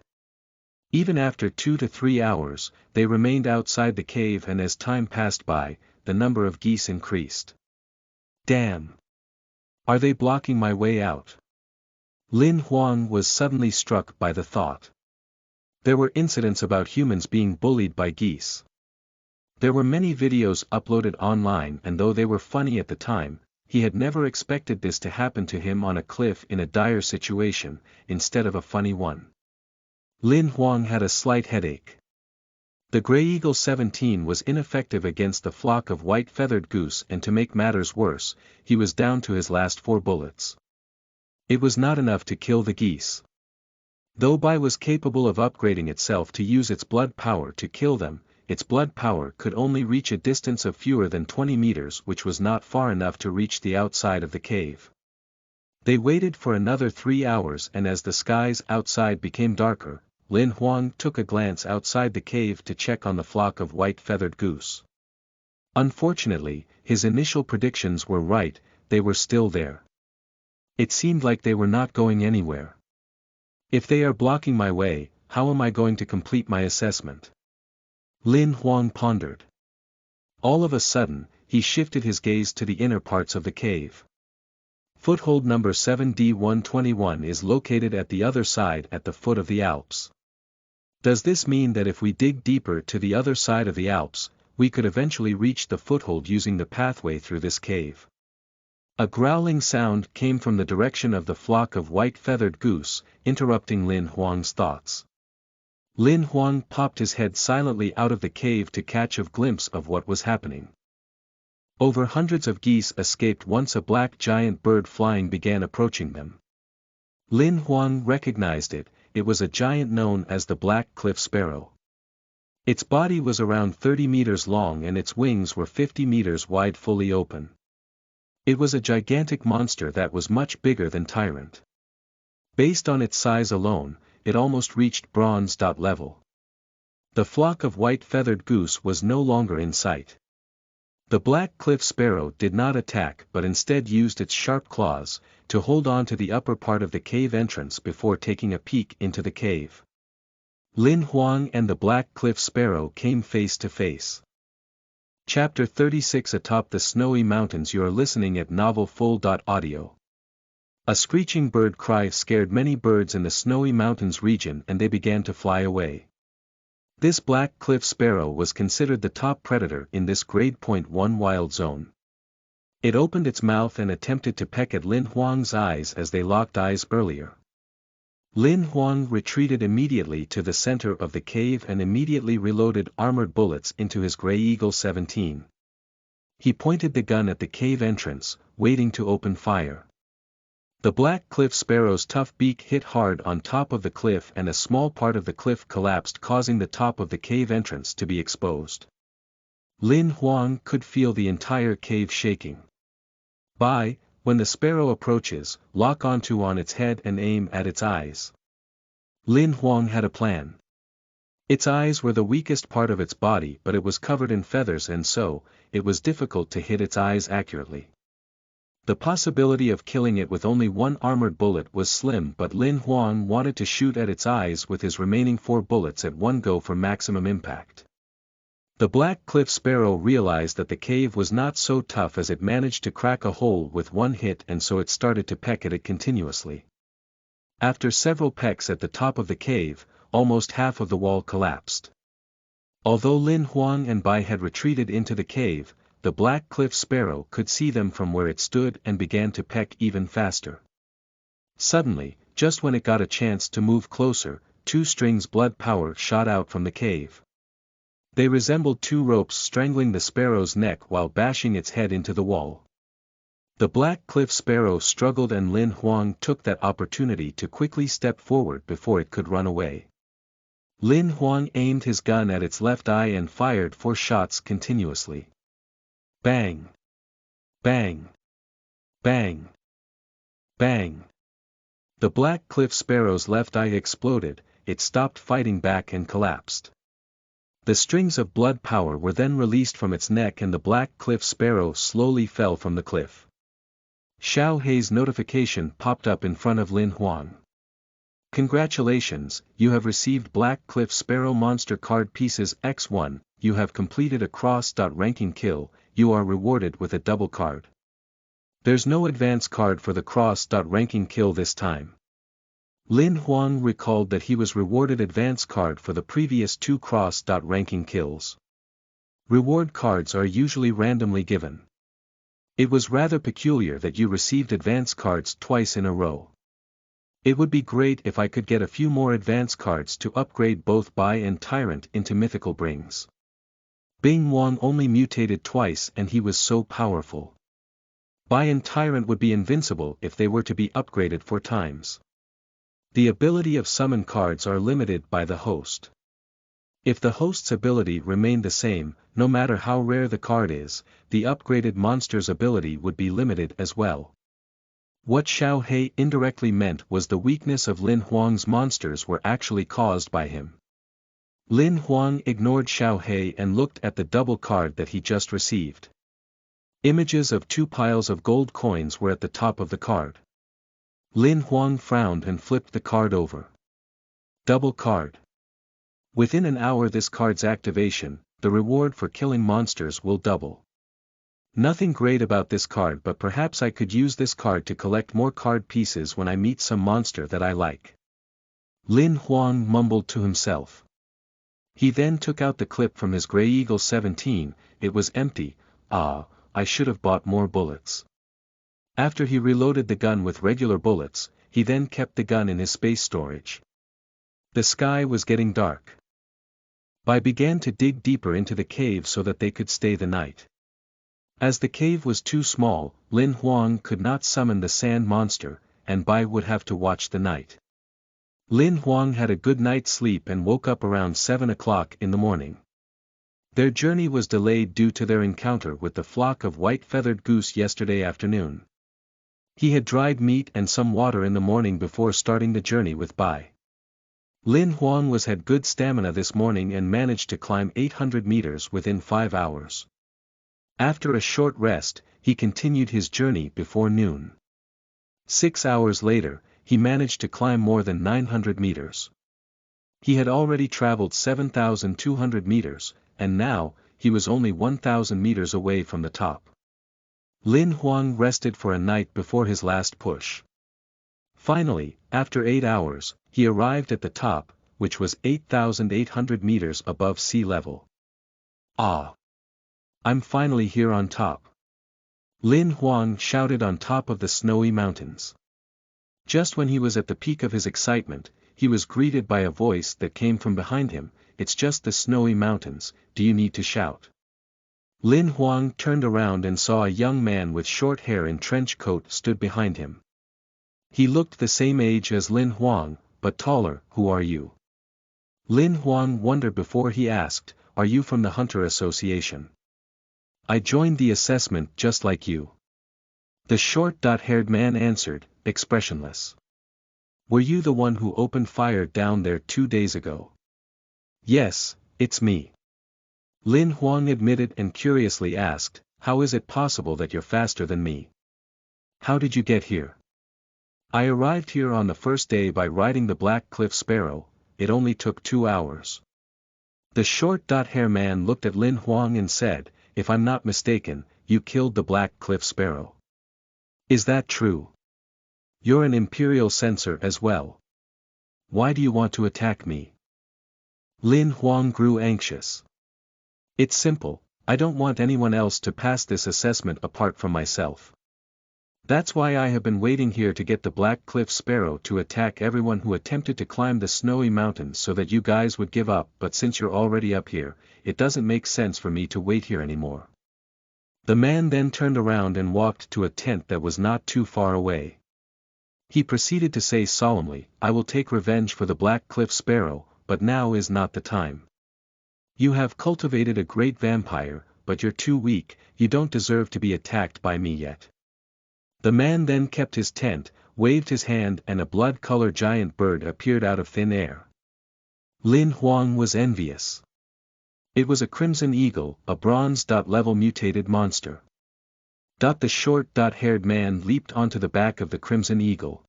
Even after 2 to 3 hours, they remained outside the cave, and as time passed by, the number of geese increased. "Damn! Are they blocking my way out?" Lin Huang was suddenly struck by the thought. There were incidents about humans being bullied by geese. There were many videos uploaded online, and though they were funny at the time, he had never expected this to happen to him on a cliff in a dire situation, instead of a funny one. Lin Huang had a slight headache. The Grey Eagle 17 was ineffective against the flock of white-feathered goose, and to make matters worse, he was down to his last 4 bullets. It was not enough to kill the geese. Though Bai was capable of upgrading itself to use its blood power to kill them, its blood power could only reach a distance of fewer than 20 meters, which was not far enough to reach the outside of the cave. They waited for another 3 hours, and as the skies outside became darker, Lin Huang took a glance outside the cave to check on the flock of white-feathered goose. Unfortunately, his initial predictions were right, they were still there. It seemed like they were not going anywhere. If they are blocking my way, how am I going to complete my assessment? Lin Huang pondered. All of a sudden, he shifted his gaze to the inner parts of the cave. Foothold number 7D121 is located at the other side at the foot of the Alps. Does this mean that if we dig deeper to the other side of the Alps, we could eventually reach the foothold using the pathway through this cave? A growling sound came from the direction of the flock of white-feathered goose, interrupting Lin Huang's thoughts. Lin Huang popped his head silently out of the cave to catch a glimpse of what was happening. Over hundreds of geese escaped once a black giant bird flying began approaching them. Lin Huang recognized it. It was a giant known as the black cliff sparrow. Its body was around 30 meters long and its wings were 50 meters wide, fully open. It was a gigantic monster that was much bigger than Tyrant. Based on its size alone, it almost reached bronze level. The flock of white-feathered goose was no longer in sight. The black cliff sparrow did not attack but instead used its sharp claws to hold on to the upper part of the cave entrance before taking a peek into the cave. Lin Huang and the black cliff sparrow came face to face. Chapter 36 Atop the Snowy Mountains. You are listening at novelfull.audio. A screeching bird cry scared many birds in the Snowy Mountains region and they began to fly away. This black cliff sparrow was considered the top predator in this grade .1 wild zone. It opened its mouth and attempted to peck at Lin Huang's eyes as they locked eyes earlier. Lin Huang retreated immediately to the center of the cave and immediately reloaded armored bullets into his Grey Eagle 17. He pointed the gun at the cave entrance, waiting to open fire. The black cliff sparrow's tough beak hit hard on top of the cliff and a small part of the cliff collapsed, causing the top of the cave entrance to be exposed. Lin Huang could feel the entire cave shaking. When the sparrow approaches, lock onto its head and aim at its eyes. Lin Huang had a plan. Its eyes were the weakest part of its body, but it was covered in feathers and so, it was difficult to hit its eyes accurately. The possibility of killing it with only one armored bullet was slim, but Lin Huang wanted to shoot at its eyes with his remaining 4 bullets at one go for maximum impact. The black cliff sparrow realized that the cave was not so tough as it managed to crack a hole with one hit, and so it started to peck at it continuously. After several pecks at the top of the cave, almost half of the wall collapsed. Although Lin Huang and Bai had retreated into the cave, the black cliff sparrow could see them from where it stood and began to peck even faster. Suddenly, just when it got a chance to move closer, 2 strings blood power shot out from the cave. They resembled 2 ropes strangling the sparrow's neck while bashing its head into the wall. The black cliff sparrow struggled and Lin Huang took that opportunity to quickly step forward before it could run away. Lin Huang aimed his gun at its left eye and fired 4 shots continuously. Bang! Bang! Bang! Bang! The black cliff sparrow's left eye exploded, it stopped fighting back and collapsed. The strings of blood power were then released from its neck and the black cliff sparrow slowly fell from the cliff. Xiao Hei's notification popped up in front of Lin Huang. Congratulations, you have received Black Cliff Sparrow Monster Card Pieces X1, you have completed a cross-ranking kill, you are rewarded with a double card. There's no advance card for the cross-ranking kill this time. Lin Huang recalled that he was rewarded advance card for the previous 2 cross-ranking kills. Reward cards are usually randomly given. It was rather peculiar that you received advance cards twice in a row. It would be great if I could get a few more advance cards to upgrade both Bai and Tyrant into mythical brings. Bing Wang only mutated twice and he was so powerful. Bai and Tyrant would be invincible if they were to be upgraded 4 times. The ability of summon cards are limited by the host. If the host's ability remained the same, no matter how rare the card is, the upgraded monster's ability would be limited as well. What Xiao Hei indirectly meant was the weakness of Lin Huang's monsters were actually caused by him. Lin Huang ignored Xiao Hei and looked at the double card that he just received. Images of 2 piles of gold coins were at the top of the card. Lin Huang frowned and flipped the card over. Double card. Within an hour this card's activation, the reward for killing monsters will double. Nothing great about this card, but perhaps I could use this card to collect more card pieces when I meet some monster that I like. Lin Huang mumbled to himself. He then took out the clip from his Grey Eagle 17, it was empty. I should have bought more bullets. After he reloaded the gun with regular bullets, he then kept the gun in his space storage. The sky was getting dark. Bai began to dig deeper into the cave so that they could stay the night. As the cave was too small, Lin Huang could not summon the sand monster, and Bai would have to watch the night. Lin Huang had a good night's sleep and woke up around 7 o'clock in the morning. Their journey was delayed due to their encounter with the flock of white-feathered goose yesterday afternoon. He had dried meat and some water in the morning before starting the journey with Bai. Lin Huang had good stamina this morning and managed to climb 800 meters within 5 hours. After a short rest, he continued his journey before noon. 6 hours later, he managed to climb more than 900 meters. He had already traveled 7,200 meters, and now, he was only 1,000 meters away from the top. Lin Huang rested for a night before his last push. Finally, after 8 hours, he arrived at the top, which was 8,800 meters above sea level. I'm finally here on top. Lin Huang shouted on top of the snowy mountains. Just when he was at the peak of his excitement, he was greeted by a voice that came from behind him, "It's just the snowy mountains, do you need to shout?" Lin Huang turned around and saw a young man with short hair and trench coat stood behind him. He looked the same age as Lin Huang, but taller. "Who are you?" Lin Huang wondered before he asked, "Are you from the Hunter Association?" "I joined the assessment just like you." The short-haired man answered, expressionless. "Were you the one who opened fire down there 2 days ago?" "Yes, it's me." Lin Huang admitted and curiously asked, "How is it possible that you're faster than me? How did you get here?" "I arrived here on the first day by riding the Black Cliff Sparrow, it only took 2 hours." The short-haired man looked at Lin Huang and said, "If I'm not mistaken, you killed the Black Cliff Sparrow. Is that true? You're an Imperial censor as well. Why do you want to attack me?" Lin Huang grew anxious. "It's simple, I don't want anyone else to pass this assessment apart from myself. That's why I have been waiting here to get the Black Cliff Sparrow to attack everyone who attempted to climb the snowy mountains so that you guys would give up, but since you're already up here, it doesn't make sense for me to wait here anymore." The man then turned around and walked to a tent that was not too far away. He proceeded to say solemnly, "I will take revenge for the Black Cliff Sparrow, but now is not the time. You have cultivated a great vampire, but you're too weak, you don't deserve to be attacked by me yet." The man then kept his tent, waved his hand and a blood-colored giant bird appeared out of thin air. Lin Huang was envious. It was a crimson eagle, a bronze-level mutated monster. The short-haired man leaped onto the back of the crimson eagle.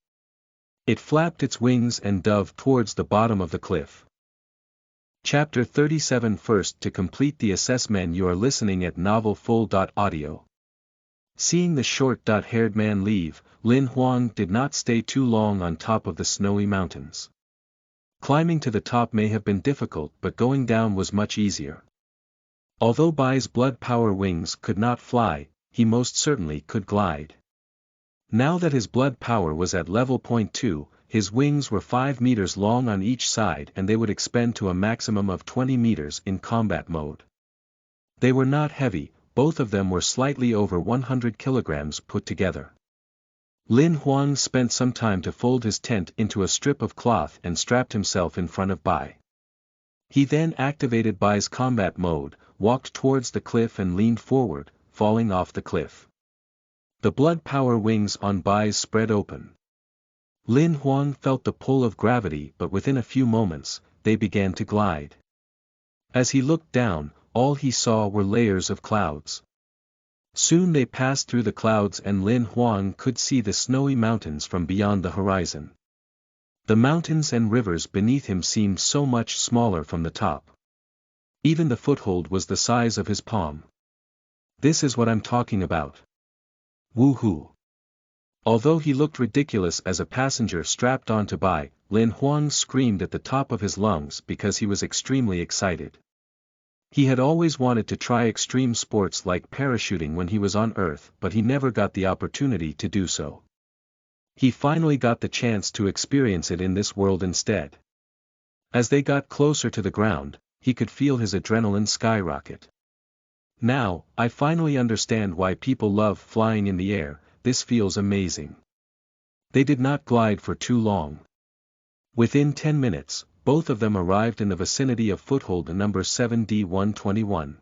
It flapped its wings and dove towards the bottom of the cliff. Chapter 37. First, to complete the assessment, you are listening at novelfull.audio. Seeing the short-haired man leave, Lin Huang did not stay too long on top of the snowy mountains. Climbing to the top may have been difficult, but going down was much easier. Although Bai's blood power wings could not fly, he most certainly could glide. Now that his blood power was at level 2, his wings were 5 meters long on each side and they would expand to a maximum of 20 meters in combat mode. They were not heavy, both of them were slightly over 100 kilograms put together. Lin Huang spent some time to fold his tent into a strip of cloth and strapped himself in front of Bai. He then activated Bai's combat mode, walked towards the cliff and leaned forward, falling off the cliff. The blood power wings on Bai's spread open. Lin Huang felt the pull of gravity, but within a few moments, they began to glide. As he looked down, all he saw were layers of clouds. Soon they passed through the clouds and Lin Huang could see the snowy mountains from beyond the horizon. The mountains and rivers beneath him seemed so much smaller from the top. Even the foothold was the size of his palm. This is what I'm talking about. Woohoo! Although he looked ridiculous as a passenger strapped onto Bai, Lin Huang screamed at the top of his lungs because he was extremely excited. He had always wanted to try extreme sports like parachuting when he was on Earth, but he never got the opportunity to do so. He finally got the chance to experience it in this world instead. As they got closer to the ground, he could feel his adrenaline skyrocket. Now, I finally understand why people love flying in the air. This feels amazing. They did not glide for too long. Within 10 minutes, both of them arrived in the vicinity of foothold number 7D121.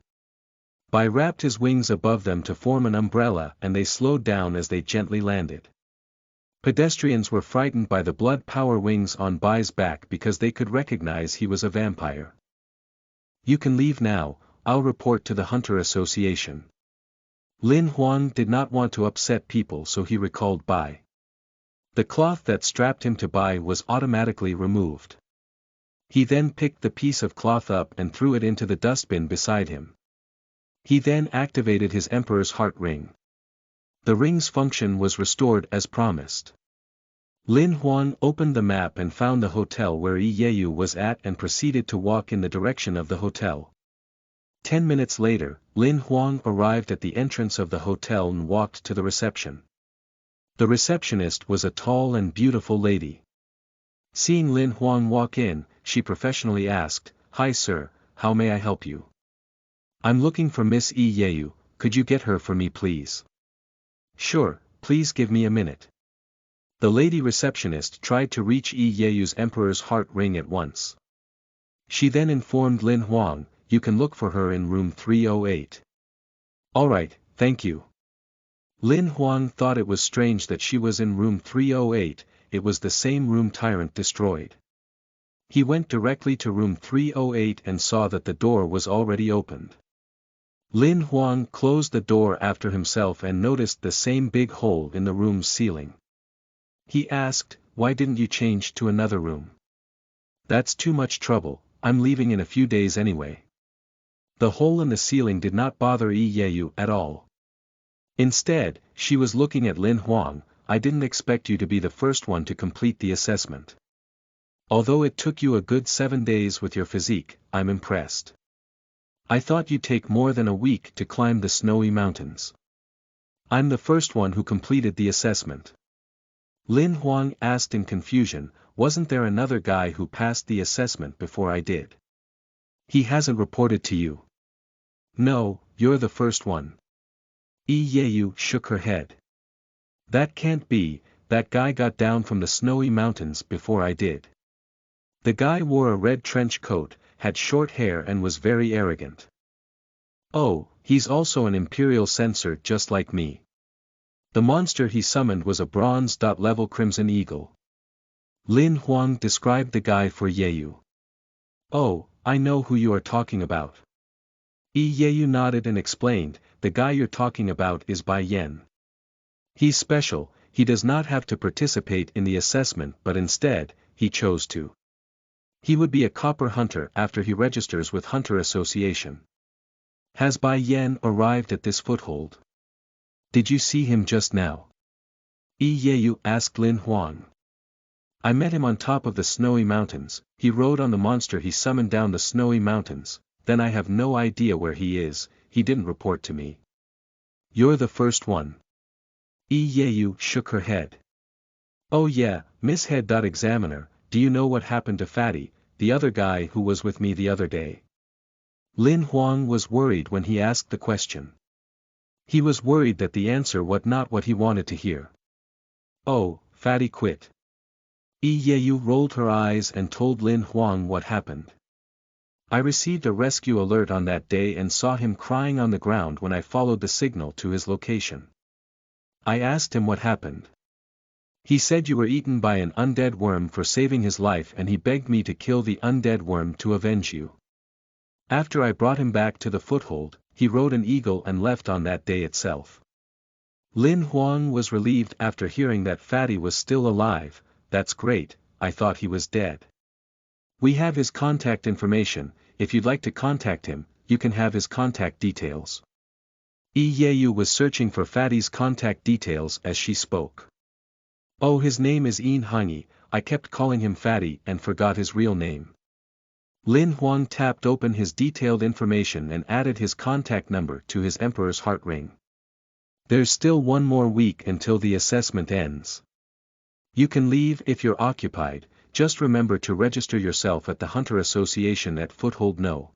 Bai wrapped his wings above them to form an umbrella and they slowed down as they gently landed. Pedestrians were frightened by the blood power wings on Bai's back because they could recognize he was a vampire. You can leave now, I'll report to the Hunter Association. Lin Huang did not want to upset people, so he recalled Bai. The cloth that strapped him to Bai was automatically removed. He then picked the piece of cloth up and threw it into the dustbin beside him. He then activated his Emperor's heart ring. The ring's function was restored as promised. Lin Huang opened the map and found the hotel where Yi Yeyu was at and proceeded to walk in the direction of the hotel. 10 minutes later, Lin Huang arrived at the entrance of the hotel and walked to the reception. The receptionist was a tall and beautiful lady. Seeing Lin Huang walk in, she professionally asked, "Hi sir, how may I help you?" "I'm looking for Miss Yi Yeyu, could you get her for me please?" "Sure, please give me a minute." The lady receptionist tried to reach Yi Yeyu's Emperor's heart ring at once. She then informed Lin Huang, "You can look for her in room 308. "Alright, thank you." Lin Huang thought it was strange that she was in room 308, it was the same room Tyrant destroyed. He went directly to room 308 and saw that the door was already opened. Lin Huang closed the door after himself and noticed the same big hole in the room's ceiling. He asked, "Why didn't you change to another room?" "That's too much trouble, I'm leaving in a few days anyway." The hole in the ceiling did not bother Yi Yeyu at all. Instead, she was looking at Lin Huang, "I didn't expect you to be the first one to complete the assessment. Although it took you a good 7 days with your physique, I'm impressed. I thought you'd take more than a week to climb the snowy mountains." "I'm the first one who completed the assessment." Lin Huang asked in confusion, "Wasn't there another guy who passed the assessment before I did?" "He hasn't reported to you." "No, you're the first one." Yi Yeyu shook her head. "That can't be, that guy got down from the snowy mountains before I did." The guy wore a red trench coat, had short hair and was very arrogant. "Oh, he's also an Imperial censor just like me." The monster he summoned was a bronze-level Crimson Eagle. Lin Huang described the guy for Yeyu. "Oh, I know who you are talking about." Yi Yeyu nodded and explained, "The guy you're talking about is Bai Yan. He's special, he does not have to participate in the assessment but instead, he chose to. He would be a copper hunter after he registers with Hunter Association." "Has Bai Yan arrived at this foothold? Did you see him just now?" Yi Yeyu asked Lin Huang. "I met him on top of the snowy mountains, he rode on the monster he summoned down the snowy mountains, then I have no idea where he is, he didn't report to me." "You're the first one." Yi Yeyu shook her head. "Oh yeah, Miss Head. Examiner, do you know what happened to Fatty, the other guy who was with me the other day?" Lin Huang was worried when he asked the question. He was worried that the answer was not what he wanted to hear. "Oh, Fatty quit." Yi Yeyu rolled her eyes and told Lin Huang what happened. "I received a rescue alert on that day and saw him crying on the ground when I followed the signal to his location. I asked him what happened. He said you were eaten by an undead worm for saving his life and he begged me to kill the undead worm to avenge you. After I brought him back to the foothold, he rode an eagle and left on that day itself." Lin Huang was relieved after hearing that Fatty was still alive. "That's great, I thought he was dead. We have his contact information, if you'd like to contact him, you can have his contact details." Yi Yeyu was searching for Fatty's contact details as she spoke. Oh, his name is Ian Hiney, I kept calling him Fatty and forgot his real name. Lin Huang tapped open his detailed information and added his contact number to his Emperor's heart ring. There's still one more week until the assessment ends. You can leave if you're occupied, just remember to register yourself at the Hunter Association at Foothold No.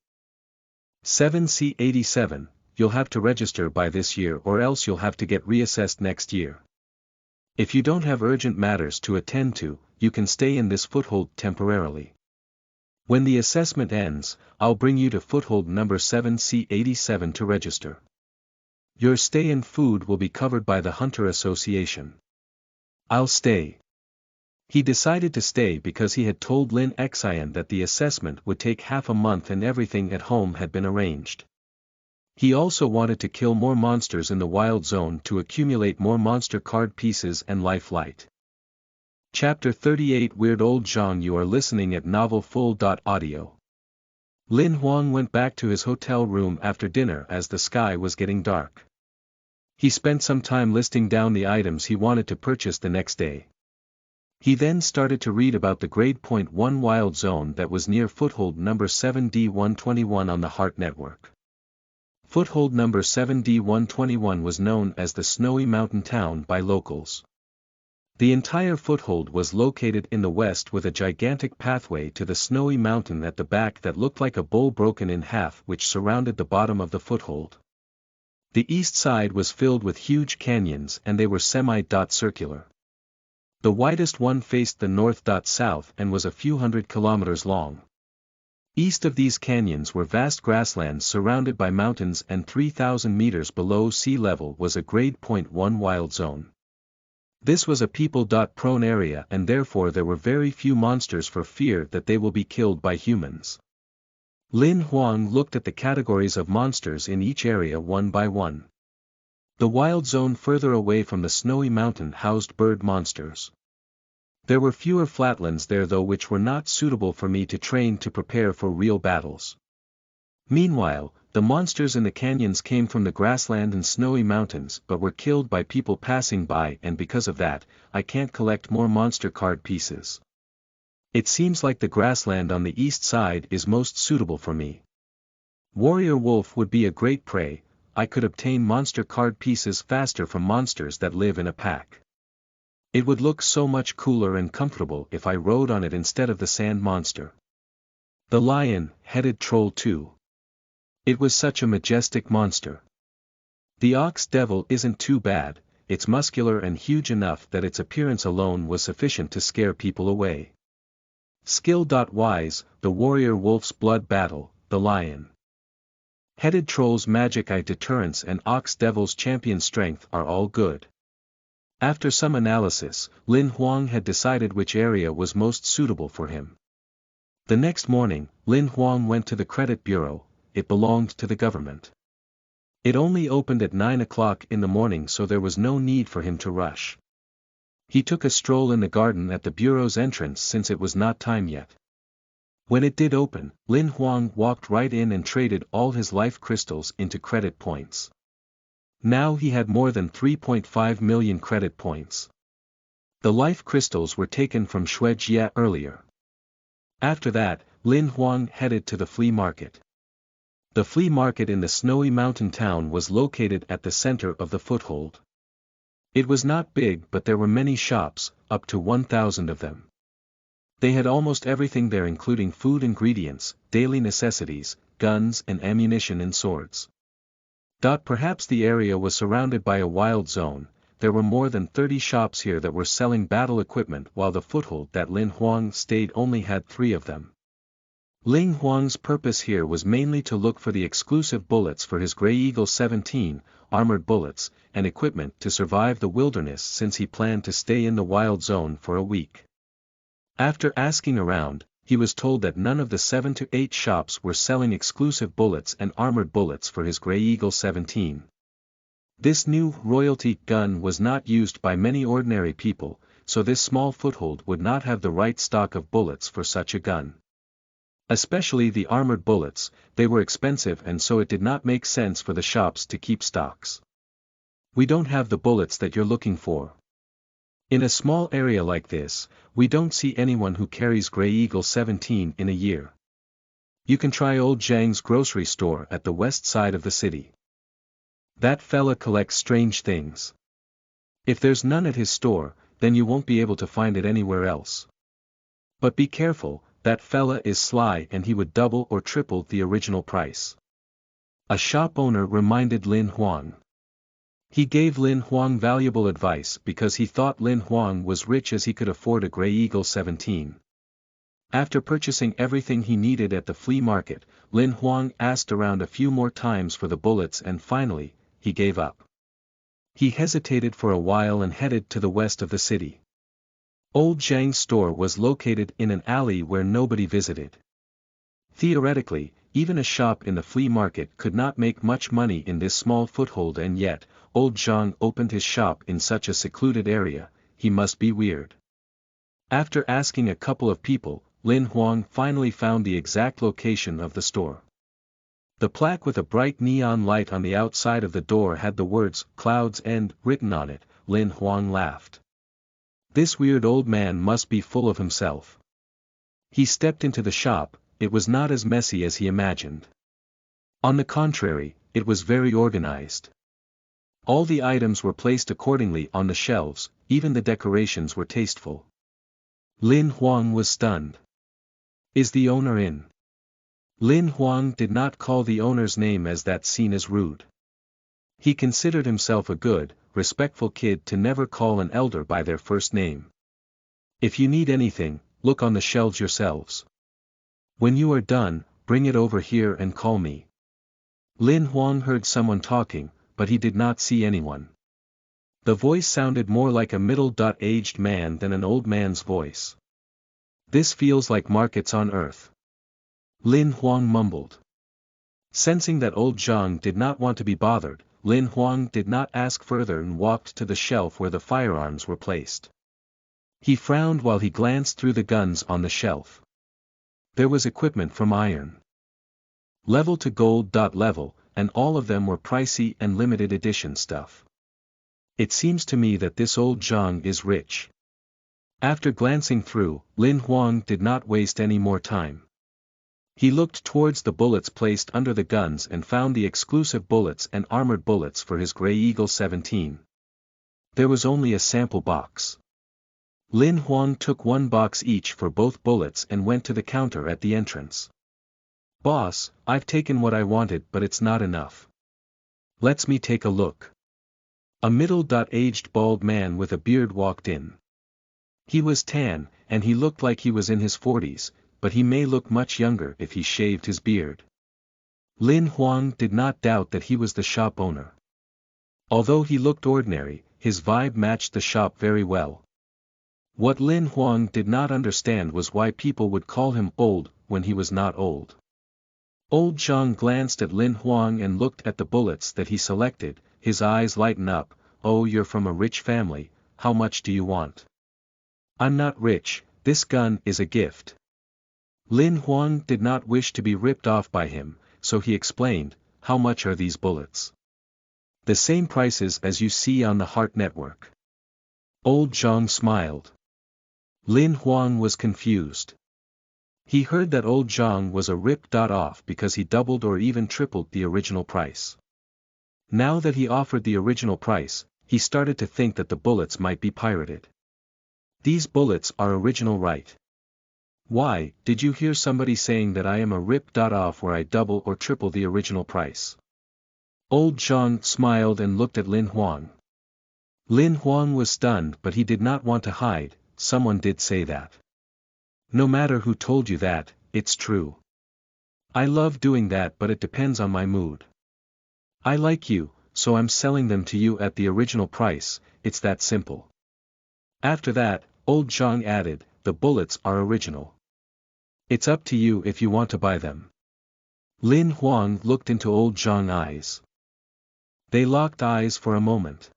7C87, you'll have to register by this year or else you'll have to get reassessed next year. If you don't have urgent matters to attend to, you can stay in this foothold temporarily. When the assessment ends, I'll bring you to foothold number 7C87 to register. Your stay and food will be covered by the Hunter Association. I'll stay. He decided to stay because he had told Lin Xian that the assessment would take half a month and everything at home had been arranged. He also wanted to kill more monsters in the wild zone to accumulate more monster card pieces and life light. Chapter 38 Weird Old Zhang. You are listening at novelfull.audio. Lin Huang went back to his hotel room after dinner as the sky was getting dark. He spent some time listing down the items he wanted to purchase the next day. He then started to read about the Grade Point 1 wild zone that was near foothold number 7D121 on the Heart Network. Foothold number 7D121 was known as the Snowy Mountain Town by locals. The entire foothold was located in the west with a gigantic pathway to the snowy mountain at the back that looked like a bowl broken in half which surrounded the bottom of the foothold. The east side was filled with huge canyons and they were semi-circular. The widest one faced the north-south and was a few hundred kilometers long. East of these canyons were vast grasslands surrounded by mountains and 3,000 meters below sea level was a Grade Point 1 wild zone. This was a people-prone area and therefore there were very few monsters for fear that they will be killed by humans. Lin Huang looked at the categories of monsters in each area one by one. The wild zone further away from the snowy mountain housed bird monsters. There were fewer flatlands there though which were not suitable for me to train to prepare for real battles. Meanwhile, the monsters in the canyons came from the grassland and snowy mountains but were killed by people passing by and because of that, I can't collect more monster card pieces. It seems like the grassland on the east side is most suitable for me. Warrior Wolf would be a great prey. I could obtain monster card pieces faster from monsters that live in a pack. It would look so much cooler and comfortable if I rode on it instead of the sand monster. The lion-headed troll too. It was such a majestic monster. The ox devil isn't too bad, it's muscular and huge enough that its appearance alone was sufficient to scare people away. Skill.wise, the warrior wolf's blood battle, the lion. Headed troll's magic eye deterrence and ox devil's champion strength are all good. After some analysis, Lin Huang had decided which area was most suitable for him. The next morning, Lin Huang went to the credit bureau. It belonged to the government. It only opened at 9 o'clock in the morning so there was no need for him to rush. He took a stroll in the garden at the bureau's entrance since it was not time yet. When it did open, Lin Huang walked right in and traded all his life crystals into credit points. Now he had more than 3.5 million credit points. The life crystals were taken from Xuanhuan earlier. After that, Lin Huang headed to the flea market. The flea market in the snowy mountain town was located at the center of the foothold. It was not big but there were many shops, up to 1,000 of them. They had almost everything there including food ingredients, daily necessities, guns and ammunition and swords. Perhaps the area was surrounded by a wild zone. There were more than 30 shops here that were selling battle equipment while the foothold that Lin Huang stayed only had 3 of them. Lin Huang's purpose here was mainly to look for the exclusive bullets for his Grey Eagle 17, armored bullets, and equipment to survive the wilderness since he planned to stay in the wild zone for a week. After asking around, he was told that none of the 7 to 8 shops were selling exclusive bullets and armored bullets for his Grey Eagle 17. This new royalty gun was not used by many ordinary people, so this small foothold would not have the right stock of bullets for such a gun. Especially the armored bullets, they were expensive and so it did not make sense for the shops to keep stocks. We don't have the bullets that you're looking for. In a small area like this, we don't see anyone who carries Grey Eagle 17 in a year. You can try old Zhang's grocery store at the west side of the city. That fella collects strange things. If there's none at his store, then you won't be able to find it anywhere else. But be careful, that fella is sly and he would double or triple the original price. A shop owner reminded Lin Huang. He gave Lin Huang valuable advice because he thought Lin Huang was rich as he could afford a Grey Eagle 17. After purchasing everything he needed at the flea market, Lin Huang asked around a few more times for the bullets and finally, he gave up. He hesitated for a while and headed to the west of the city. Old Zhang's store was located in an alley where nobody visited. Theoretically, even a shop in the flea market could not make much money in this small foothold, and yet, old Zhang opened his shop in such a secluded area. He must be weird. After asking a couple of people, Lin Huang finally found the exact location of the store. The plaque with a bright neon light on the outside of the door had the words, "Cloud's End," written on it. Lin Huang laughed. This weird old man must be full of himself. He stepped into the shop. It was not as messy as he imagined. On the contrary, it was very organized. All the items were placed accordingly on the shelves, even the decorations were tasteful. Lin Huang was stunned. "Is the owner in?" Lin Huang did not call the owner's name as that seen as rude. He considered himself a good, respectful kid to never call an elder by their first name. "If you need anything, look on the shelves yourselves. When you are done, bring it over here and call me." Lin Huang heard someone talking, but he did not see anyone. The voice sounded more like a middle-aged man than an old man's voice. "This feels like markets on Earth," Lin Huang mumbled. Sensing that old Zhang did not want to be bothered, Lin Huang did not ask further and walked to the shelf where the firearms were placed. He frowned while he glanced through the guns on the shelf. There was equipment from iron level to gold level, and all of them were pricey and limited edition stuff. It seems to me that this old Zhang is rich. After glancing through, Lin Huang did not waste any more time. He looked towards the bullets placed under the guns and found the exclusive bullets and armored bullets for his Grey Eagle 17. There was only a sample box. Lin Huang took one box each for both bullets and went to the counter at the entrance. "Boss, I've taken what I wanted, but it's not enough. Let's me take a look." A middle-aged bald man with a beard walked in. He was tan, and he looked like he was in his 40s, but he may look much younger if he shaved his beard. Lin Huang did not doubt that he was the shop owner. Although he looked ordinary, his vibe matched the shop very well. What Lin Huang did not understand was why people would call him old when he was not old. Old Zhang glanced at Lin Huang and looked at the bullets that he selected. His eyes lightened up. "Oh, you're from a rich family, how much do you want?" "I'm not rich, this gun is a gift." Lin Huang did not wish to be ripped off by him, so he explained, "How much are these bullets?" "The same prices as you see on the Heart Network." Old Zhang smiled. Lin Huang was confused. He heard that old Zhang was a rip-off because he doubled or even tripled the original price. Now that he offered the original price, he started to think that the bullets might be pirated. "These bullets are original, right? Why, did you hear somebody saying that I am a rip-off where I double or triple the original price?" Old Zhang smiled and looked at Lin Huang. Lin Huang was stunned, but he did not want to hide. "Someone did say that. No matter who told you that, it's true. I love doing that, but it depends on my mood. I like you, so I'm selling them to you at the original price, it's that simple." After that, old Zhang added, "The bullets are original. It's up to you if you want to buy them." Lin Huang looked into old Zhang's eyes. They locked eyes for a moment.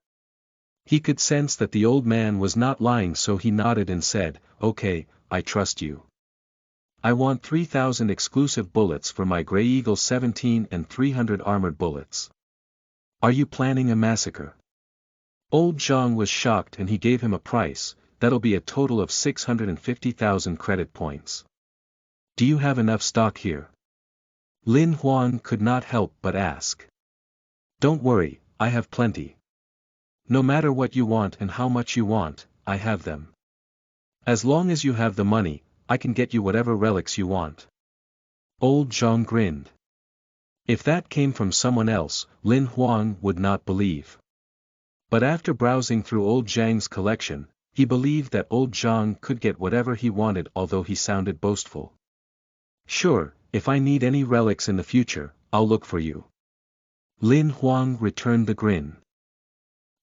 He could sense that the old man was not lying, so he nodded and said, "Okay, I trust you. I want 3,000 exclusive bullets for my Grey Eagle 17 and 300 armored bullets. Are you planning a massacre?" Old Zhang was shocked and he gave him a price, that'll be a total of 650,000 credit points. Do you have enough stock here? Lin Huang could not help but ask. Don't worry, I have plenty. No matter what you want and how much you want, I have them. As long as you have the money, I can get you whatever relics you want. Old Zhang grinned. If that came from someone else, Lin Huang would not believe. But after browsing through old Zhang's collection, he believed that old Zhang could get whatever he wanted, although he sounded boastful. Sure, if I need any relics in the future, I'll look for you. Lin Huang returned the grin.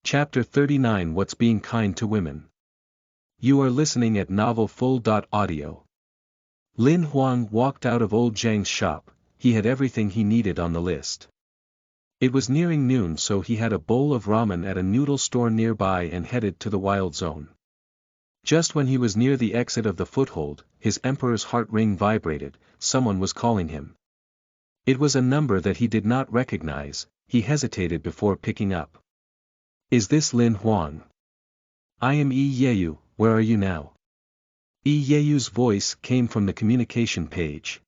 Chapter 39 What's Being Kind to Women? You are listening at novelfull.audio. Lin Huang walked out of old Zhang's shop. He had everything he needed on the list. It was nearing noon, so he had a bowl of ramen at a noodle store nearby and headed to the wild zone. Just when he was near the exit of the foothold, his emperor's heart ring vibrated. Someone was calling him. It was a number that he did not recognize. He hesitated before picking up. Is this Lin Huang? I am Yi Yeyu, where are you now? Yi Yeyu's voice came from the communication page.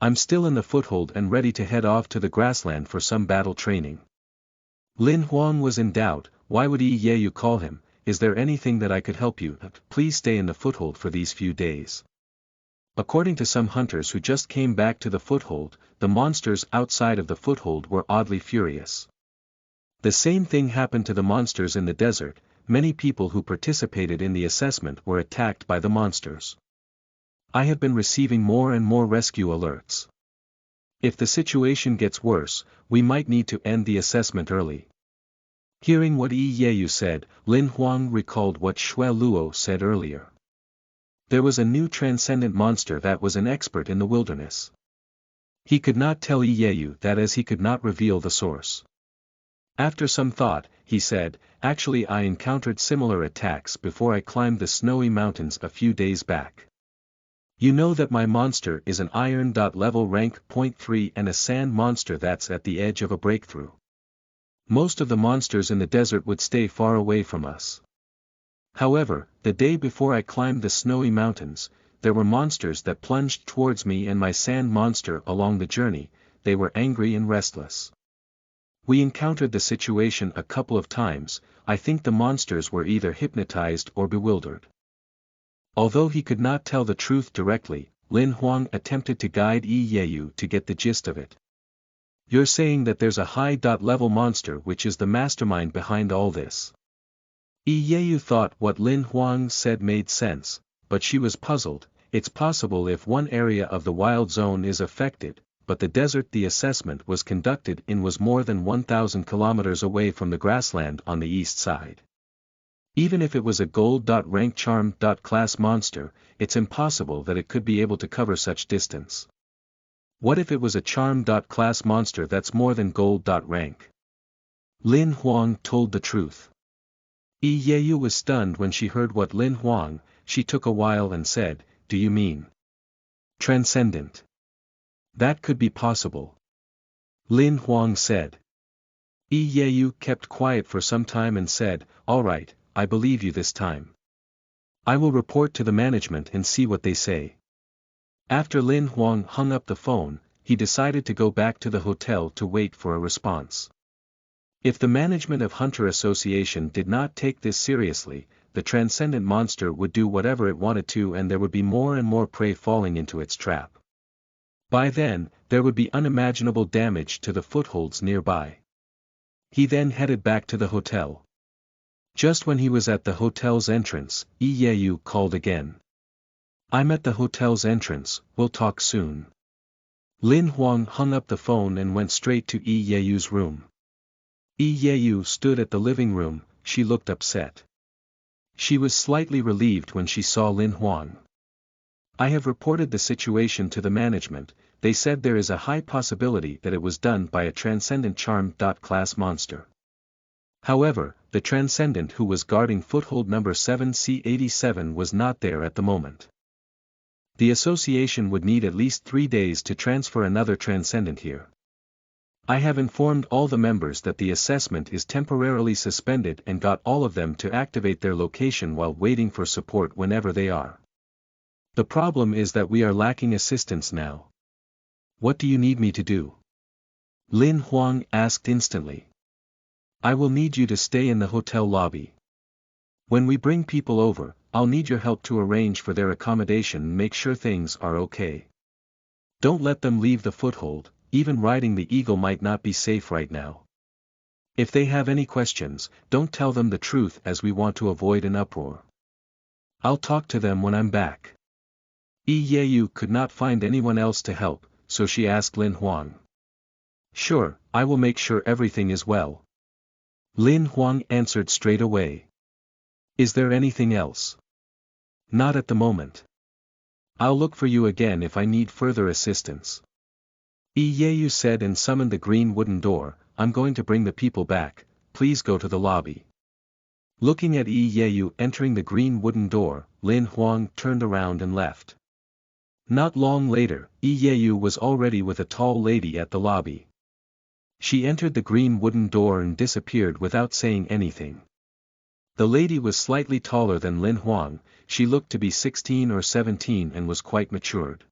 I'm still in the foothold and ready to head off to the grassland for some battle training. Lin Huang was in doubt. Why would Yi Yeyu call him? Is there anything that I could help you? Please stay in the foothold for these few days. According to some hunters who just came back to the foothold, the monsters outside of the foothold were oddly furious. The same thing happened to the monsters in the desert. Many people who participated in the assessment were attacked by the monsters. I have been receiving more and more rescue alerts. If the situation gets worse, we might need to end the assessment early. Hearing what Yi Yeyu said, Lin Huang recalled what Shui Luo said earlier. There was a new transcendent monster that was an expert in the wilderness. He could not tell Yi Yeyu that as he could not reveal the source. After some thought, he said, actually I encountered similar attacks before I climbed the snowy mountains a few days back. You know that my monster is an iron. Level rank 0.3 and a sand monster that's at the edge of a breakthrough. Most of the monsters in the desert would stay far away from us. However, the day before I climbed the snowy mountains, there were monsters that plunged towards me and my sand monster along the journey. They were angry and restless. We encountered the situation a couple of times. I think the monsters were either hypnotized or bewildered. Although he could not tell the truth directly, Lin Huang attempted to guide Yi Yeyu to get the gist of it. You're saying that there's a high-level monster which is the mastermind behind all this. Yi Yeyu thought what Lin Huang said made sense, but she was puzzled. It's possible if one area of the wild zone is affected, but the desert the assessment was conducted in was more than 1,000 kilometers away from the grassland on the east side. Even if it was a gold-rank charm-class monster, it's impossible that it could be able to cover such distance. What if it was a charm-class monster that's more than gold-rank? Lin Huang told the truth. Yi Yeyu was stunned when she heard what Lin Huang. She took a while and said, do you mean transcendent? That could be possible. Lin Huang said. Yi Yeyu kept quiet for some time and said, all right, I believe you this time. I will report to the management and see what they say. After Lin Huang hung up the phone, he decided to go back to the hotel to wait for a response. If the management of Hunter Association did not take this seriously, the transcendent monster would do whatever it wanted to and there would be more and more prey falling into its trap. By then, there would be unimaginable damage to the footholds nearby. He then headed back to the hotel. Just when he was at the hotel's entrance, Yi Yeyu called again. I'm at the hotel's entrance, we'll talk soon. Lin Huang hung up the phone and went straight to Yi Yeyu's room. Yi Yeyu stood at the living room. She looked upset. She was slightly relieved when she saw Lin Huang. I have reported the situation to the management. They said there is a high possibility that it was done by a transcendent charm-class monster. However, the transcendent who was guarding foothold number 7C87 was not there at the moment. The association would need at least 3 days to transfer another transcendent here. I have informed all the members that the assessment is temporarily suspended and got all of them to activate their location while waiting for support whenever they are. The problem is that we are lacking assistance now. What do you need me to do? Lin Huang asked instantly. I will need you to stay in the hotel lobby. When we bring people over, I'll need your help to arrange for their accommodation and make sure things are okay. Don't let them leave the foothold, even riding the eagle might not be safe right now. If they have any questions, don't tell them the truth as we want to avoid an uproar. I'll talk to them when I'm back. Yi Yeyu could not find anyone else to help, so she asked Lin Huang. Sure, I will make sure everything is well. Lin Huang answered straight away. Is there anything else? Not at the moment. I'll look for you again if I need further assistance. Yi Yeyu said and summoned the green wooden door. I'm going to bring the people back, please go to the lobby. Looking at Yi Yeyu entering the green wooden door, Lin Huang turned around and left. Not long later, Yi Yeyu was already with a tall lady at the lobby. She entered the green wooden door and disappeared without saying anything. The lady was slightly taller than Lin Huang, she looked to be 16 or 17 and was quite matured.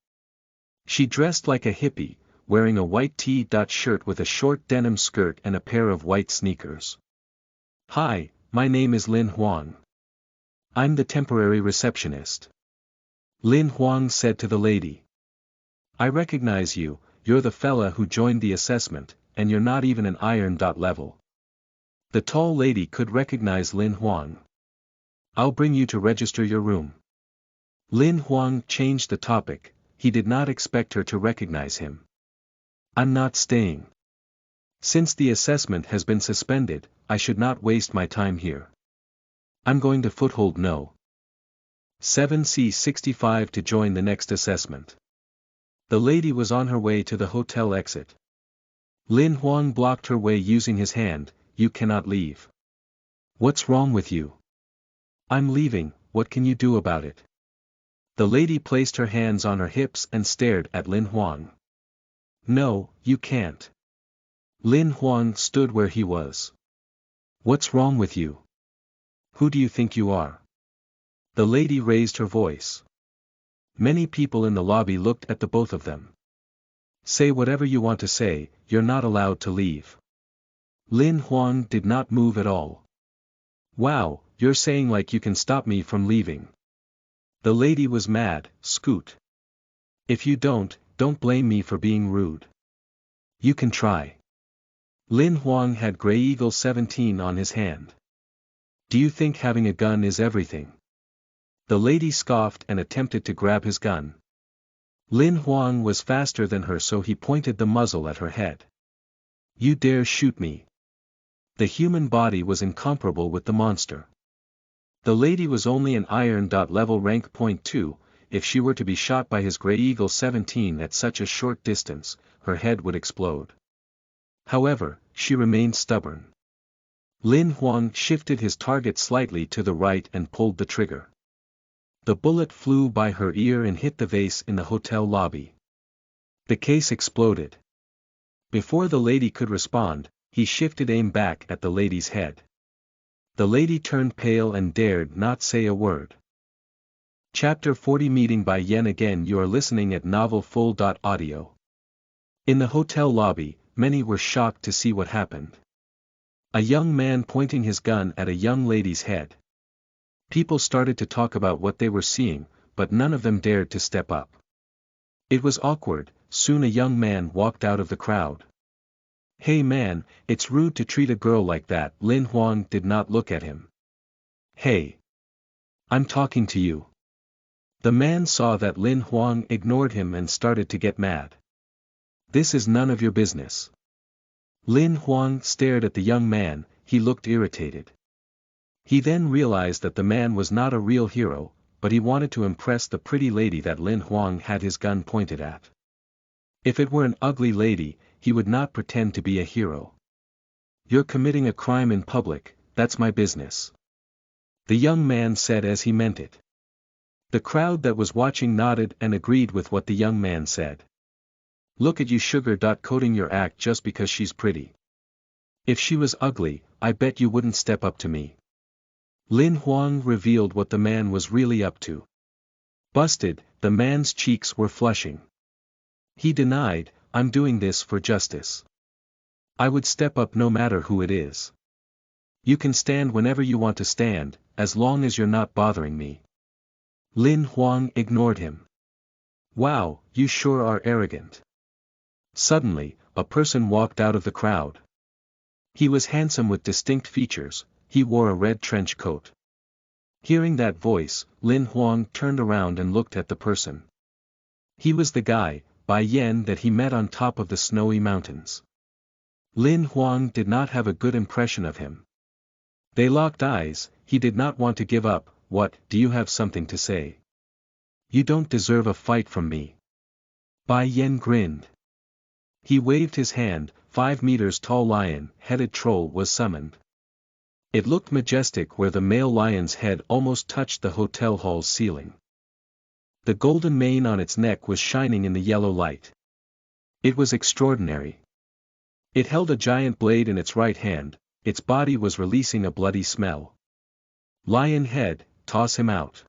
She dressed like a hippie, wearing a white T-shirt with a short denim skirt and a pair of white sneakers. Hi, my name is Lin Huang. I'm the temporary receptionist. Lin Huang said to the lady. I recognize you, you're the fella who joined the assessment, and you're not even an iron. Level. The tall lady could recognize Lin Huang. I'll bring you to register your room. Lin Huang changed the topic, he did not expect her to recognize him. I'm not staying. Since the assessment has been suspended, I should not waste my time here. I'm going to Foothold No. 7C65 to join the next assessment. The lady was on her way to the hotel exit. Lin Huang blocked her way using his hand. You cannot leave. What's wrong with you? I'm leaving, what can you do about it? The lady placed her hands on her hips and stared at Lin Huang. No, you can't. Lin Huang stood where he was. What's wrong with you? Who do you think you are? The lady raised her voice. Many people in the lobby looked at the both of them. Say whatever you want to say, you're not allowed to leave. Lin Huang did not move at all. Wow, you're saying like you can stop me from leaving. The lady was mad, Scoot. If you don't blame me for being rude. You can try. Lin Huang had Grey Eagle 17 on his hand. Do you think having a gun is everything? The lady scoffed and attempted to grab his gun. Lin Huang was faster than her, so he pointed the muzzle at her head. You dare shoot me? The human body was incomparable with the monster. The lady was only an iron. Level rank .2, if she were to be shot by his Grey Eagle 17 at such a short distance, her head would explode. However, she remained stubborn. Lin Huang shifted his target slightly to the right and pulled the trigger. The bullet flew by her ear and hit the vase in the hotel lobby. The case exploded. Before the lady could respond, he shifted aim back at the lady's head. The lady turned pale and dared not say a word. Chapter 40 Meeting by Yen. Again you are listening at novelfull.audio. In the hotel lobby, many were shocked to see what happened. A young man pointing his gun at a young lady's head. People started to talk about what they were seeing, but none of them dared to step up. It was awkward. Soon a young man walked out of the crowd. Hey man, it's rude to treat a girl like that. Lin Huang did not look at him. Hey. I'm talking to you. The man saw that Lin Huang ignored him and started to get mad. This is none of your business. Lin Huang stared at the young man, he looked irritated. He then realized that the man was not a real hero, but he wanted to impress the pretty lady that Lin Huang had his gun pointed at. If it were an ugly lady, he would not pretend to be a hero. You're committing a crime in public, that's my business. The young man said as he meant it. The crowd that was watching nodded and agreed with what the young man said. Look at you sugar-coating your act just because she's pretty. If she was ugly, I bet you wouldn't step up to me. Lin Huang revealed what the man was really up to. Busted, the man's cheeks were flushing. He denied, I'm doing this for justice. I would step up no matter who it is. You can stand whenever you want to stand, as long as you're not bothering me. Lin Huang ignored him. Wow, you sure are arrogant. Suddenly, a person walked out of the crowd. He was handsome with distinct features, he wore a red trench coat. Hearing that voice, Lin Huang turned around and looked at the person. He was the guy, Bai Yan, that he met on top of the snowy mountains. Lin Huang did not have a good impression of him. They locked eyes. He did not want to give up. What, do you have something to say? You don't deserve a fight from me. Bai Yan grinned. He waved his hand. 5 meters tall lion-headed troll was summoned. It looked majestic where the male lion's head almost touched the hotel hall's ceiling. The golden mane on its neck was shining in the yellow light. It was extraordinary. It held a giant blade in its right hand, its body was releasing a bloody smell. Lion head, toss him out.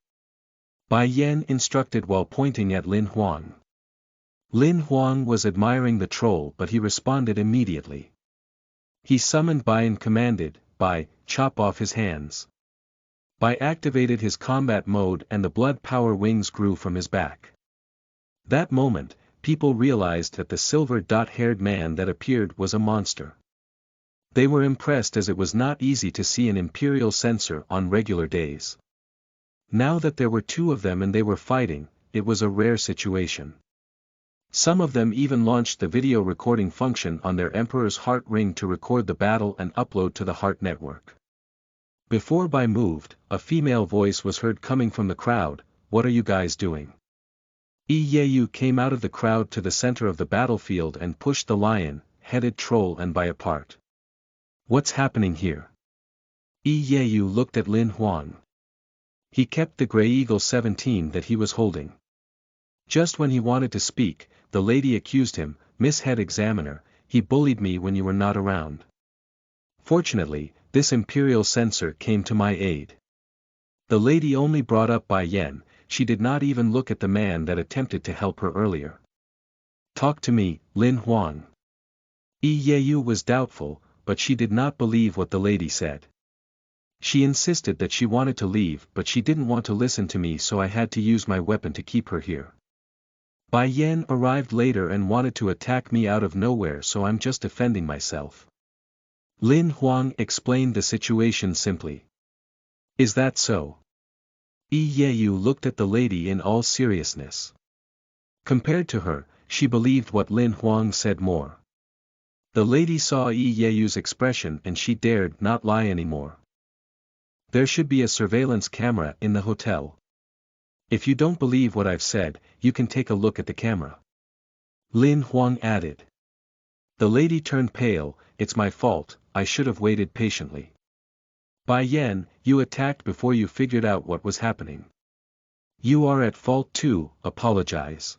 Bai Yan instructed while pointing at Lin Huang. Lin Huang was admiring the troll but he responded immediately. He summoned Bai and commanded, Bai, chop off his hands. Bai activated his combat mode and the blood power wings grew from his back. That moment, people realized that the silver-haired man that appeared was a monster. They were impressed as it was not easy to see an imperial censor on regular days. Now that there were 2 of them and they were fighting, it was a rare situation. Some of them even launched the video recording function on their Emperor's Heart Ring to record the battle and upload to the Heart Network. Before Bai moved, a female voice was heard coming from the crowd, what are you guys doing? Yeyu came out of the crowd to the center of the battlefield and pushed the lion-headed troll and Bai apart. What's happening here? Yeyu looked at Lin Huang. He kept the Grey Eagle 17 that he was holding. Just when he wanted to speak, the lady accused him, Miss Head Examiner, he bullied me when you were not around. Fortunately, this imperial censor came to my aid. The lady only brought up Bai Yan, she did not even look at the man that attempted to help her earlier. Talk to me, Lin Huang. Yeyu was doubtful, but she did not believe what the lady said. She insisted that she wanted to leave but she didn't want to listen to me so I had to use my weapon to keep her here. Bai Yan arrived later and wanted to attack me out of nowhere so I'm just defending myself. Lin Huang explained the situation simply. Is that so? Yeyu looked at the lady in all seriousness. Compared to her, she believed what Lin Huang said more. The lady saw Yeyu's expression and she dared not lie anymore. There should be a surveillance camera in the hotel. If you don't believe what I've said, you can take a look at the camera. Lin Huang added. The lady turned pale, it's my fault, I should have waited patiently. Bai Yan, you attacked before you figured out what was happening. You are at fault too, apologize.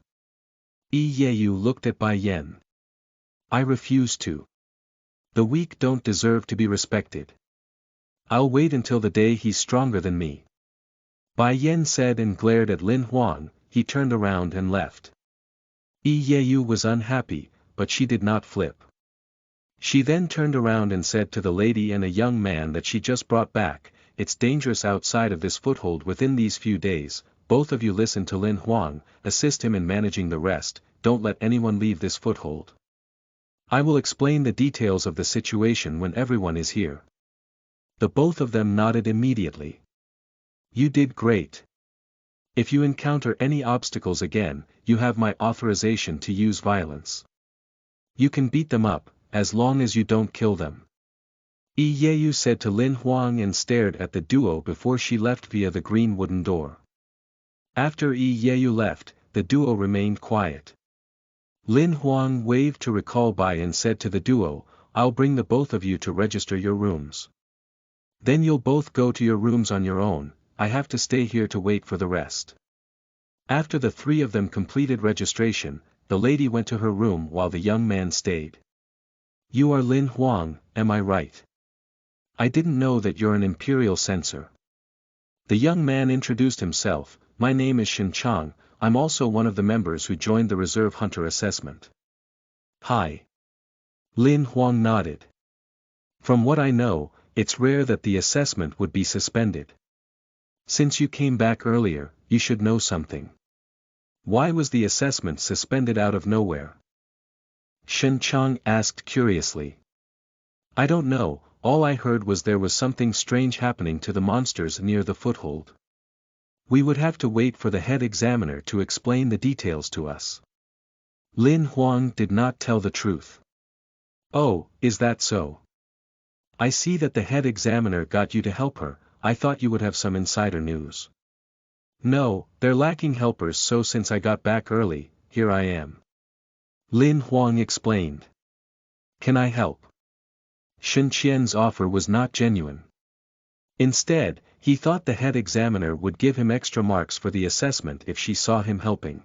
Yeyu looked at Bai Yan. I refuse to. The weak don't deserve to be respected. I'll wait until the day he's stronger than me. Bai Yan said and glared at Lin Huang, he turned around and left. Yeyu was unhappy, but she did not flip. She then turned around and said to the lady and a young man that she just brought back, it's dangerous outside of this foothold within these few days, both of you listen to Lin Huang, assist him in managing the rest, don't let anyone leave this foothold. I will explain the details of the situation when everyone is here. The both of them nodded immediately. You did great. If you encounter any obstacles again, you have my authorization to use violence. You can beat them up, as long as you don't kill them. Yeyu said to Lin Huang and stared at the duo before she left via the green wooden door. After Yeyu left, the duo remained quiet. Lin Huang waved to recall Bai and said to the duo, I'll bring the both of you to register your rooms. Then you'll both go to your rooms on your own, I have to stay here to wait for the rest. After the 3 of them completed registration, the lady went to her room while the young man stayed. You are Lin Huang, am I right? I didn't know that you're an imperial censor. The young man introduced himself. My name is Xuanhuan, I'm also one of the members who joined the reserve hunter assessment. Hi. Lin Huang nodded. From what I know, it's rare that the assessment would be suspended. Since you came back earlier, you should know something. Why was the assessment suspended out of nowhere? Xuanhuan asked curiously. I don't know, all I heard was there was something strange happening to the monsters near the foothold. We would have to wait for the head examiner to explain the details to us. Lin Huang did not tell the truth. Oh, is that so? I see that the head examiner got you to help her. I thought you would have some insider news. No, they're lacking helpers, so since I got back early, here I am. Lin Huang explained. Can I help? Shen Qian's offer was not genuine. Instead, he thought the head examiner would give him extra marks for the assessment if she saw him helping.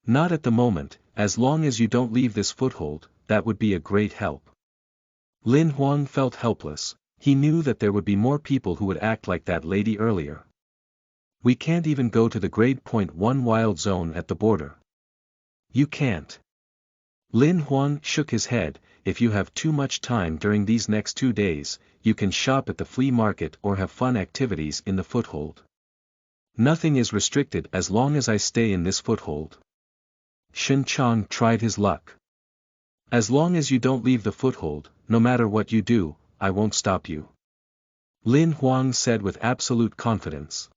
Not at the moment, as long as you don't leave this foothold, that would be a great help. Lin Huang felt helpless. He knew that there would be more people who would act like that lady earlier. We can't even go to the grade .1 wild zone at the border. You can't. Lin Huang shook his head. If you have too much time during these next 2 days, you can shop at the flea market or have fun activities in the foothold. Nothing is restricted as long as I stay in this foothold. Xuanhuan tried his luck. As long as you don't leave the foothold, no matter what you do, I won't stop you. Lin Huang said with absolute confidence.